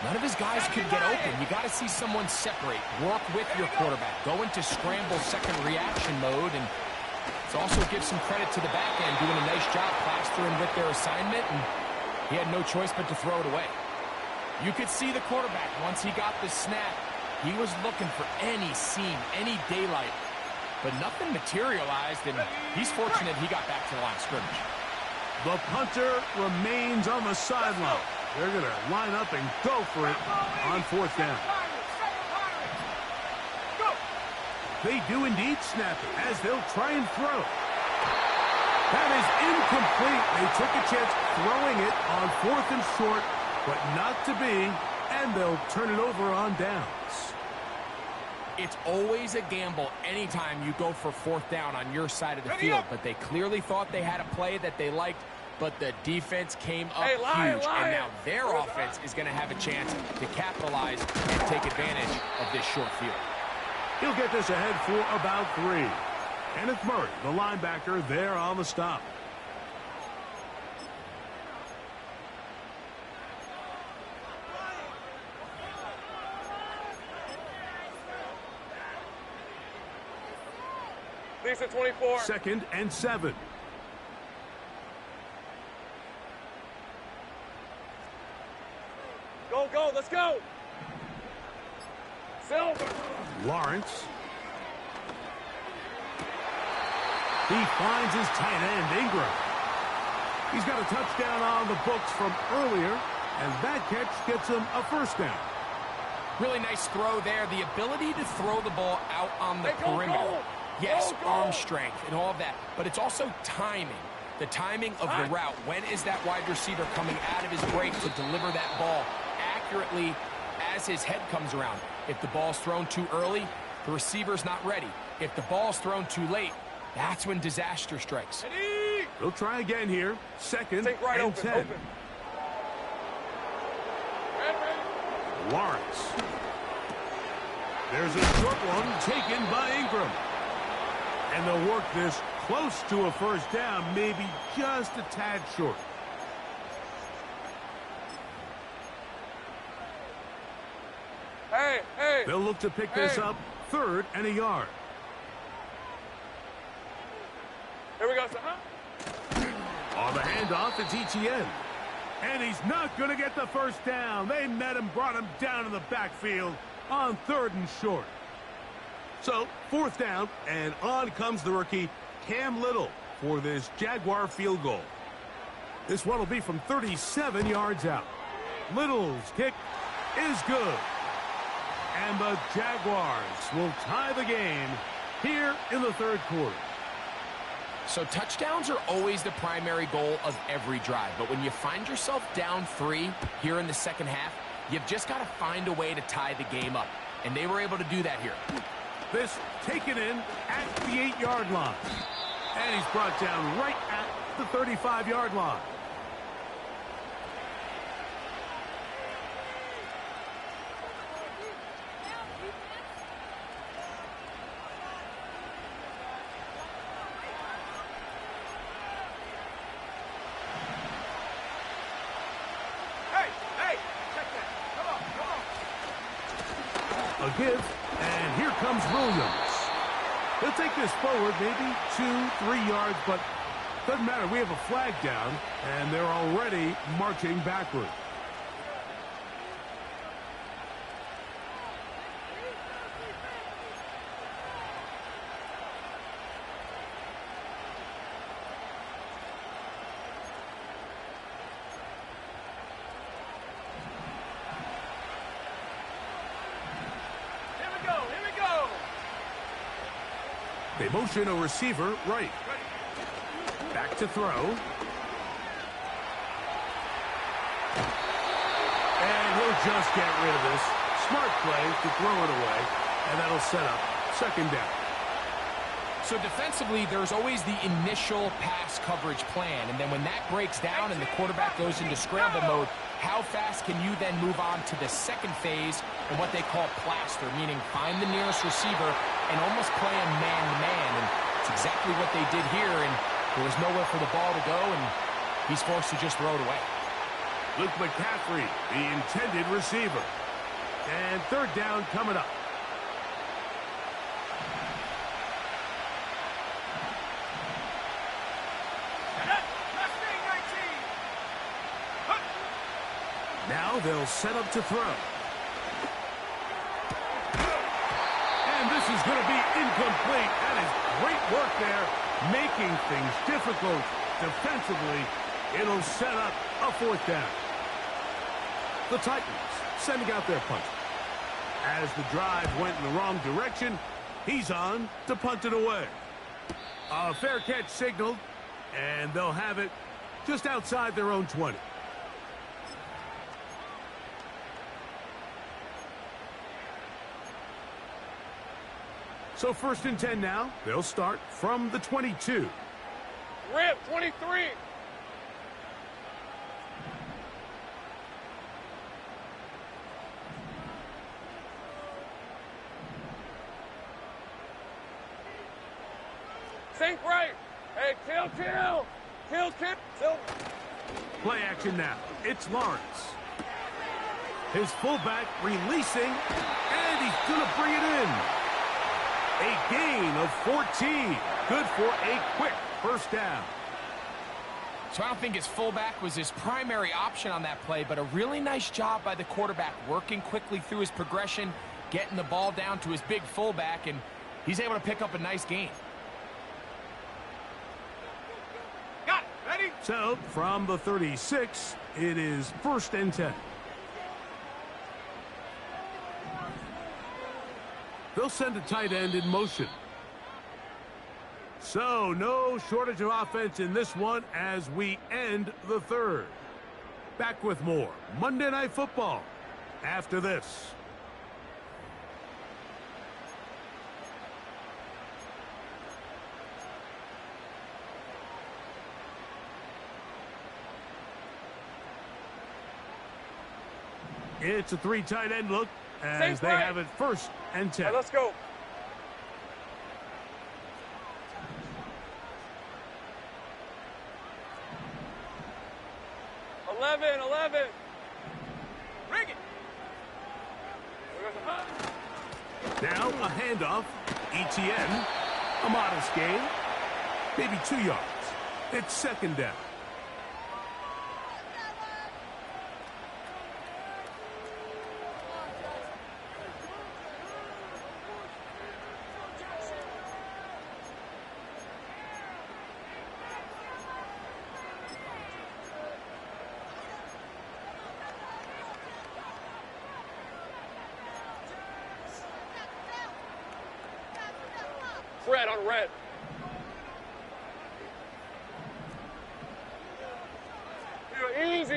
none of his guys could get open. You got to see someone separate. Work with your quarterback. Go into scramble second reaction mode, and it also gives some credit to the back end, doing a nice job plastering with their assignment, and he had no choice but to throw it away. You could see the quarterback, once he got the snap, he was looking for any seam, any daylight, but nothing materialized, and he's fortunate he got back to the line of scrimmage. The punter remains on the sideline. They're going to line up and go for it on 4th down. They do indeed snap it as they'll try and throw. That is incomplete. They took a chance throwing it on 4th and short, but not to be, and they'll turn it over on downs. It's always a gamble anytime you go for 4th down on your side of the field, but they clearly thought they had a play that they liked, but the defense came up huge, and now their offense is going to have a chance to capitalize and take advantage of this short field. He'll get this ahead for about 3. Kenneth Murray, the linebacker, there on the stop. Lisa 24. 2nd and 7. Go, go, let's go. Silver. Lawrence. He finds his tight end, Ingram. He's got a touchdown on the books from earlier, and that catch gets him a 1st down. Really nice throw there. The ability to throw the ball out on the perimeter. Yes, arm strength and all of that, but it's also timing. The timing of the route. When is that wide receiver coming out of his break to deliver that ball accurately as his head comes around? If the ball's thrown too early, the receiver's not ready. If the ball's thrown too late, that's when disaster strikes. They'll try again here. Second Right and open, 10. open. Lawrence. There's a short one taken by Ingram. And they'll work this close to a first down, maybe just a tad short. Hey. They'll look to pick this up, 3rd and a yard. Here we go, son. On the handoff, it's Etienne. And he's not going to get the first down. They met him, brought him down in the backfield on 3rd and short. So, 4th down, and on comes the rookie, Cam Little, for this Jaguar field goal. This one will be from 37 yards out. Little's kick is good. And the Jaguars will tie the game here in the 3rd quarter. So touchdowns are always the primary goal of every drive. But when you find yourself down 3 here in the second half, you've just got to find a way to tie the game up. And they were able to do that here. This taken in at the 8-yard line. And he's brought down right at the 35-yard line. A give, and here comes Williams. He'll take this forward maybe 2-3 yards, but doesn't matter. We have a flag down, and they're already marching backward. They motion a receiver right. Back to throw. And he'll just get rid of this. Smart play to throw it away. And that'll set up 2nd down. So defensively, there's always the initial pass coverage plan. And then when that breaks down and the quarterback goes into scramble mode, how fast can you then move on to the second phase and what they call plaster, meaning find the nearest receiver and almost play him man-to-man. And it's exactly what they did here, and there was nowhere for the ball to go, and he's forced to just throw it away. Luke McCaffrey, the intended receiver. And 3rd down coming up. Now they'll set up to throw. And this is going to be incomplete. That is great work there, making things difficult defensively. It'll set up a 4th down. The Titans sending out their punter. As the drive went in the wrong direction, he's on to punt it away. A fair catch signaled, and they'll have it just outside their own 20. So 1st and 10 now. They'll start from the 22. Rip, 23. Sink right. Hey, kill. Play action now. It's Lawrence. His fullback releasing, and he's going to bring it in. A gain of 14. Good for a quick 1st down. So I don't think his fullback was his primary option on that play, but a really nice job by the quarterback working quickly through his progression, getting the ball down to his big fullback, and he's able to pick up a nice gain. Got it. Ready? So from the 36, it is 1st and 10. They'll send a tight end in motion. So no shortage of offense in this one as we end the 3rd. Back with more Monday Night Football after this. It's a 3 tight end look as they have it 1st and 10. All right, let's go. Eleven. Ring it. Now a handoff. ETN. A modest gain. Maybe 2 yards. It's 2nd down. Red on red. Easy.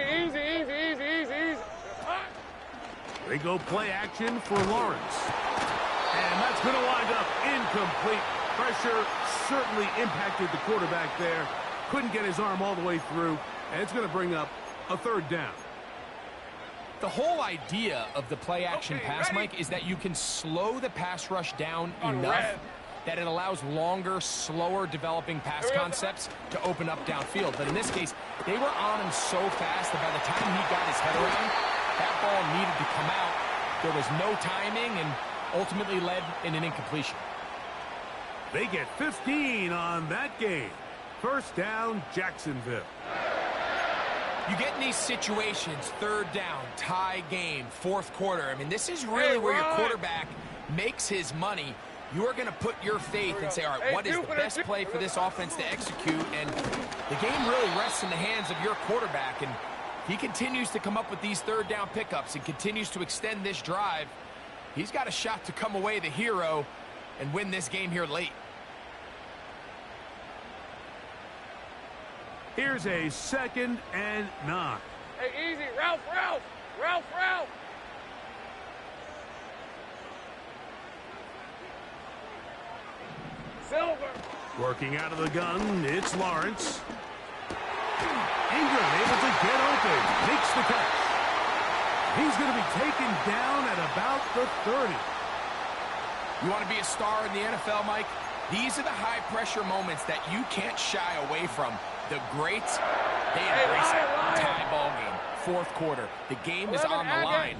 They go play action for Lawrence. And that's going to wind up incomplete. Pressure certainly impacted the quarterback there. Couldn't get his arm all the way through. And it's going to bring up a 3rd down. The whole idea of the play action pass, Mike, is that you can slow the pass rush down enough that it allows longer, slower developing pass concepts to open up downfield. But in this case, they were on him so fast that by the time he got his head around, that ball needed to come out. There was no timing and ultimately led in an incompletion. They get 15 on that game. 1st down, Jacksonville. You get in these situations, 3rd down, tie game, 4th quarter. I mean, this is really where your quarterback makes his money. You are going to put your faith and say, all right, what is the best play for this offense to execute? And the game really rests in the hands of your quarterback. And he continues to come up with these 3rd down pickups and continues to extend this drive. He's got a shot to come away the hero and win this game here late. Here's a 2nd and 9. Hey, easy. Ralph. Silver. Working out of the gun, it's Lawrence. Ingram able to get open. Makes the catch. He's going to be taken down at about the 30. You want to be a star in the NFL, Mike? These are the high-pressure moments that you can't shy away from. The greats, they embrace it. Tie ball game, 4th quarter. The game is on the line.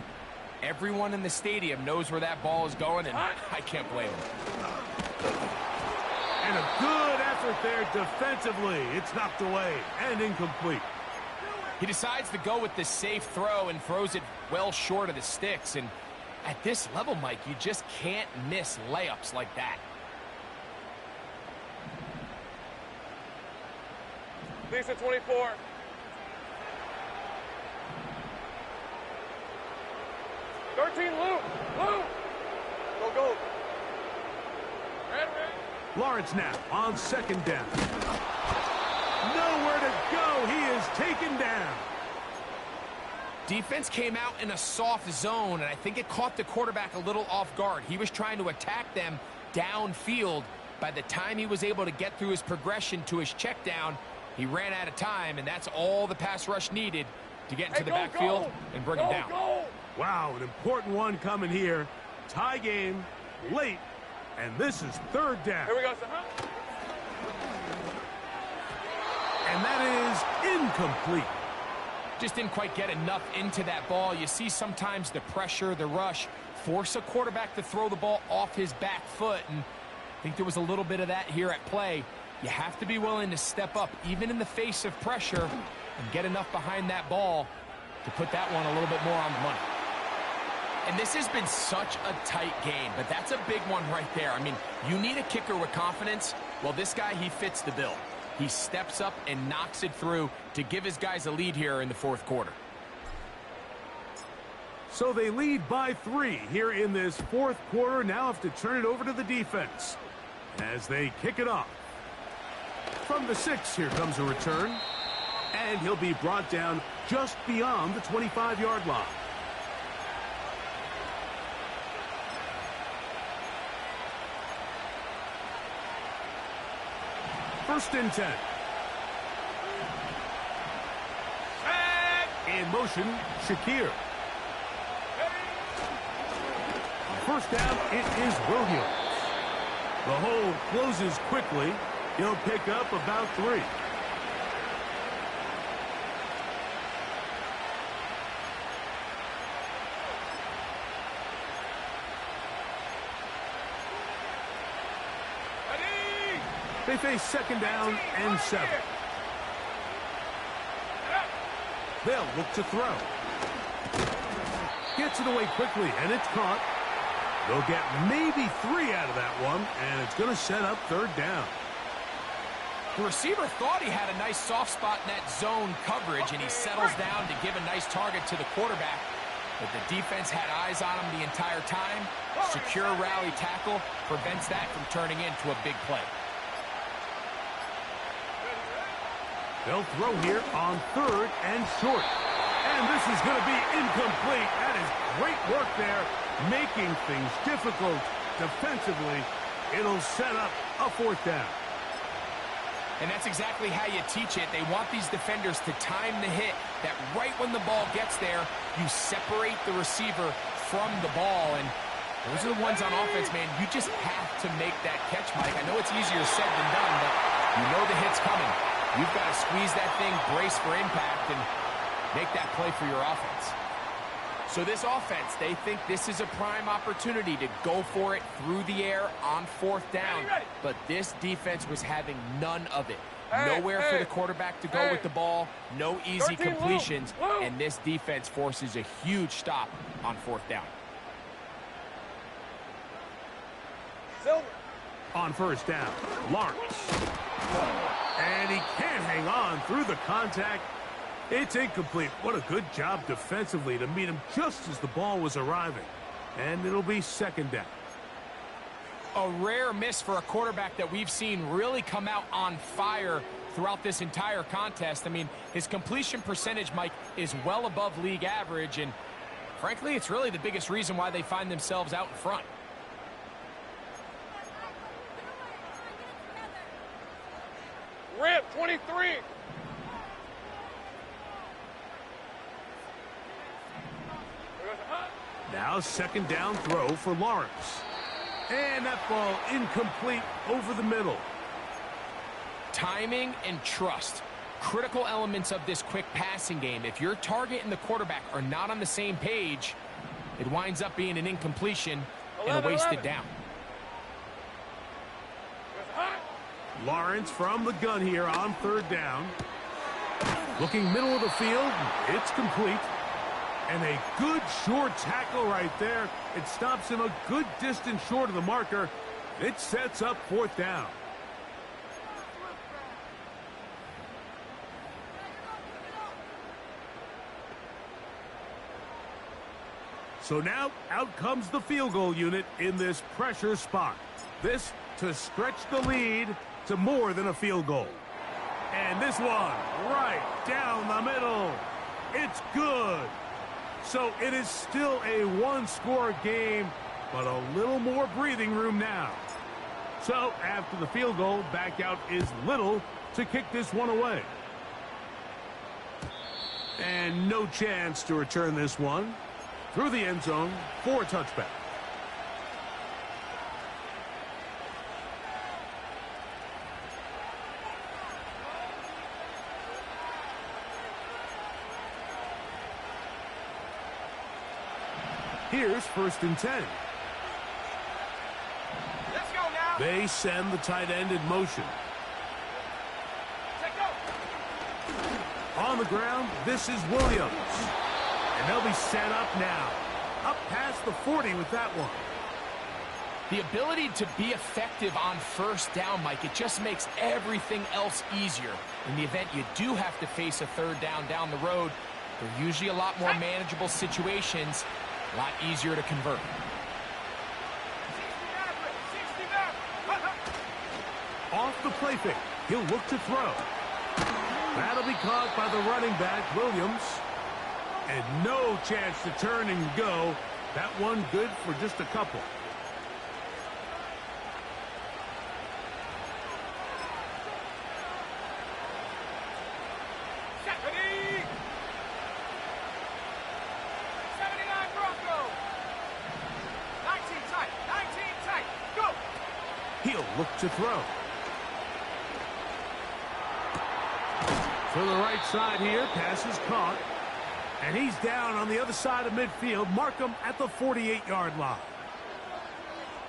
Everyone in the stadium knows where that ball is going, and I can't blame them. And a good effort there defensively. It's knocked away and incomplete. He decides to go with the safe throw and throws it well short of the sticks. And at this level, Mike, you just can't miss layups like that. Lisa 24. Luke. Go. Red. Lawrence now on 2nd down. Nowhere to go. He is taken down. Defense came out in a soft zone, and I think it caught the quarterback a little off guard. He was trying to attack them downfield. By the time he was able to get through his progression to his check down, he ran out of time, and that's all the pass rush needed to get into the backfield and bring him down. Wow, an important one coming here. Tie game, late, and this is 3rd down. Here we go, And that is incomplete. Just didn't quite get enough into that ball. You see sometimes the pressure, the rush, force a quarterback to throw the ball off his back foot, and I think there was a little bit of that here at play. You have to be willing to step up, even in the face of pressure, and get enough behind that ball to put that one a little bit more on the money. And this has been such a tight game, but that's a big one right there. I mean, you need a kicker with confidence. Well, this guy, he fits the bill. He steps up and knocks it through to give his guys a lead here in the 4th quarter. So they lead by 3 here in this 4th quarter. Now have to turn it over to the defense as they kick it off. From the 6, here comes a return. And he'll be brought down just beyond the 25-yard line. First and 10. In motion, Shakir. first down, it is Williams. The hole closes quickly. He'll pick up about 3. They face second down and 7. They'll look to throw. Gets it away quickly, and it's caught. They'll get maybe 3 out of that one, and it's going to set up third down. The receiver thought he had a nice soft spot in that zone coverage, and he settles down to give a nice target to the quarterback. But the defense had eyes on him the entire time. Secure rally tackle prevents that from turning into a big play. They'll throw here on 3rd and short. And this is going to be incomplete. That is great work there, making things difficult defensively. It'll set up a 4th down. And that's exactly how you teach it. They want these defenders to time the hit, that right when the ball gets there, you separate the receiver from the ball. And those are the ones on offense, man. You just have to make that catch, Mike. I know it's easier said than done, but you know the hit's coming. You've got to squeeze that thing, brace for impact, and make that play for your offense. So this offense, they think this is a prime opportunity to go for it through the air on 4th down. But this defense was having none of it. Nowhere for the quarterback to go with the ball, no easy completions, and this defense forces a huge stop on 4th down. On first down, Lawrence. And he can't hang on through the contact. It's incomplete. What a good job defensively to meet him just as the ball was arriving. And it'll be second down. A rare miss for a quarterback that we've seen really come out on fire throughout this entire contest. I mean, his completion percentage, Mike, is well above league average. And frankly, it's really the biggest reason why they find themselves out in front. Rip, 23. Now second down throw for Lawrence. And that ball incomplete over the middle. Timing and trust, critical elements of this quick passing game. If your target and the quarterback are not on the same page, it winds up being an incompletion and a wasted down. Lawrence from the gun here on 3rd down. Looking middle of the field, it's complete. And a good short tackle right there. It stops him a good distance short of the marker. It sets up 4th down. So now out comes the field goal unit in this pressure spot. This to stretch the lead to more than a field goal. And this one right down the middle. It's good. So it is still a 1-score game, but a little more breathing room now. So after the field goal, back out is Little to kick this one away. And no chance to return this one through the end zone for a touchback. Here's 1st and 10. Let's go now. They send the tight end in motion. Check go. On the ground, this is Williams. And they'll be set up now. Up past the 40 with that one. The ability to be effective on 1st down, Mike, it just makes everything else easier. In the event you do have to face a 3rd down the road, they're usually a lot more manageable situations. A lot easier to convert. 69. Off the play fake. He'll look to throw. That'll be caught by the running back, Williams. And no chance to turn and go. That one good for just a couple. to throw. To the right side here, pass is caught. And he's down on the other side of midfield. Mark him at the 48-yard line.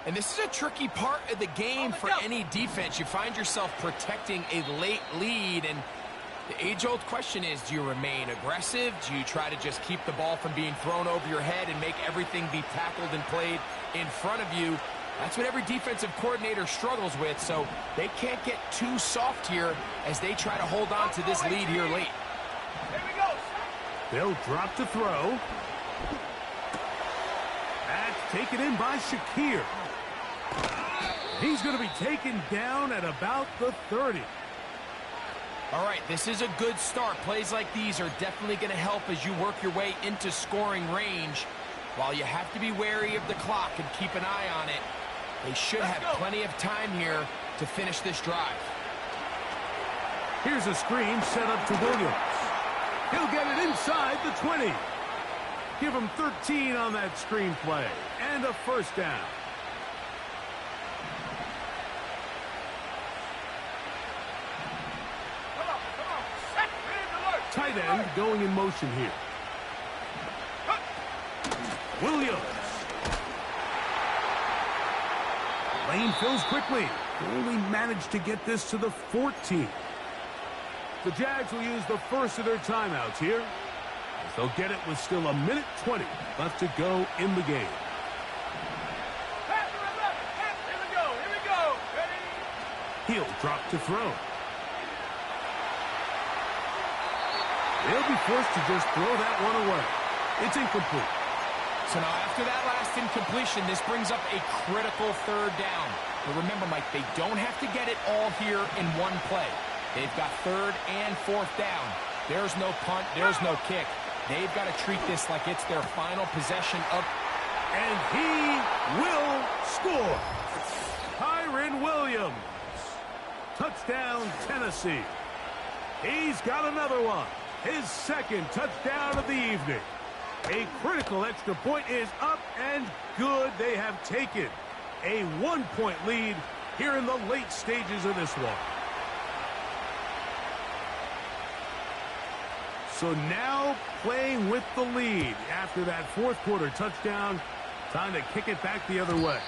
And this is a tricky part of the game for any defense. You find yourself protecting a late lead, and the age-old question is, do you remain aggressive? Do you try to just keep the ball from being thrown over your head and make everything be tackled and played in front of you? That's what every defensive coordinator struggles with, so they can't get too soft here as they try to hold on to this lead here late. Here we go. They'll drop to throw. That's taken in by Shakir. He's going to be taken down at about the 30. All right, this is a good start. Plays like these are definitely going to help as you work your way into scoring range. While you have to be wary of the clock and keep an eye on it, they should have plenty of time here to finish this drive. Here's a screen set up to Williams. He'll get it inside the 20. Give him 13 on that screen play and a first down. Tight end going in motion here. Williams. Lane fills quickly. Only managed to get this to the 14. The Jags will use the first of their timeouts here. They'll get it with still 1:20 left to go in the game. Here we go. Ready? He'll drop to throw. They'll be forced to just throw that one away. It's incomplete. So now after that last incompletion, this brings up a critical third down. But remember, Mike, they don't have to get it all here in one play. They've got third and fourth down. There's no punt. There's no kick. They've got to treat this like it's their final possession of... And he will score. Kyren Williams. Touchdown, Tennessee. He's got another one. His second touchdown of the evening. A critical extra point is up and good. They have taken a 1-point lead here in the late stages of this one. So now playing with the lead after that fourth quarter touchdown. Time to kick it back the other way.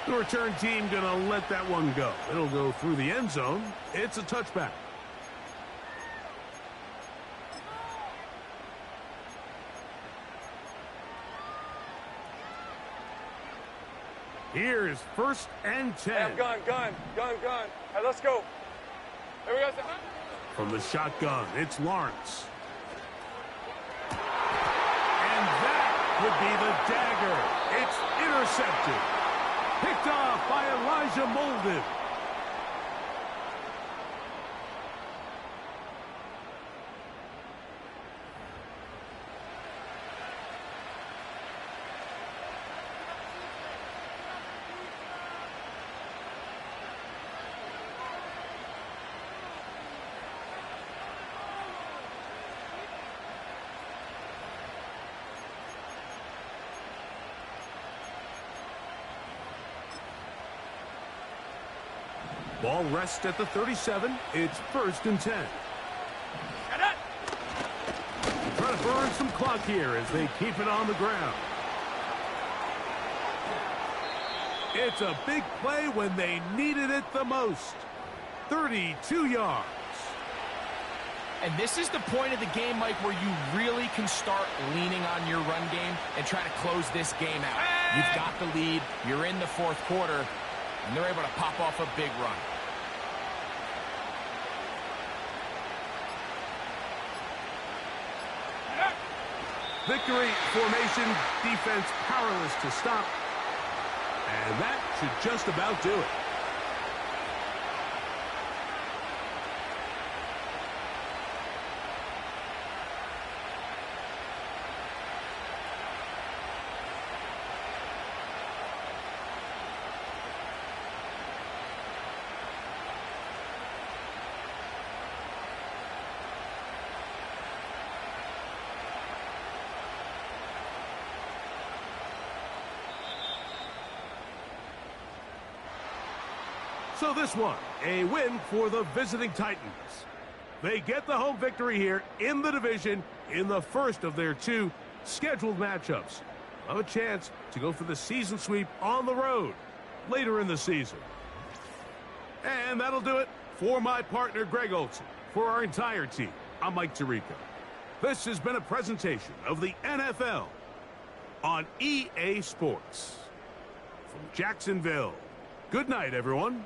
The return team going to let that one go. It'll go through the end zone. It's a touchback. Here's 1st and 10. Gun. All right, let's go. Here we go. From the shotgun, it's Lawrence. And that would be the dagger. It's intercepted. Picked off by Elijah Molden. Ball rests at the 37. It's 1st and 10. Trying to burn some clock here as they keep it on the ground. It's a big play when they needed it the most. 32 yards. And this is the point of the game, Mike, where you really can start leaning on your run game and try to close this game out. You've got the lead. You're in the fourth quarter, and they're able to pop off a big run. Victory formation, defense powerless to stop. And that should just about do it. So this one, a win for the visiting Titans. They get the home victory here in the division in the first of their 2 scheduled matchups. Have a chance to go for the season sweep on the road later in the season. And that'll do it for my partner, Greg Olson. For our entire team, I'm Mike Tirico. This has been a presentation of the NFL on EA Sports. From Jacksonville, good night, everyone.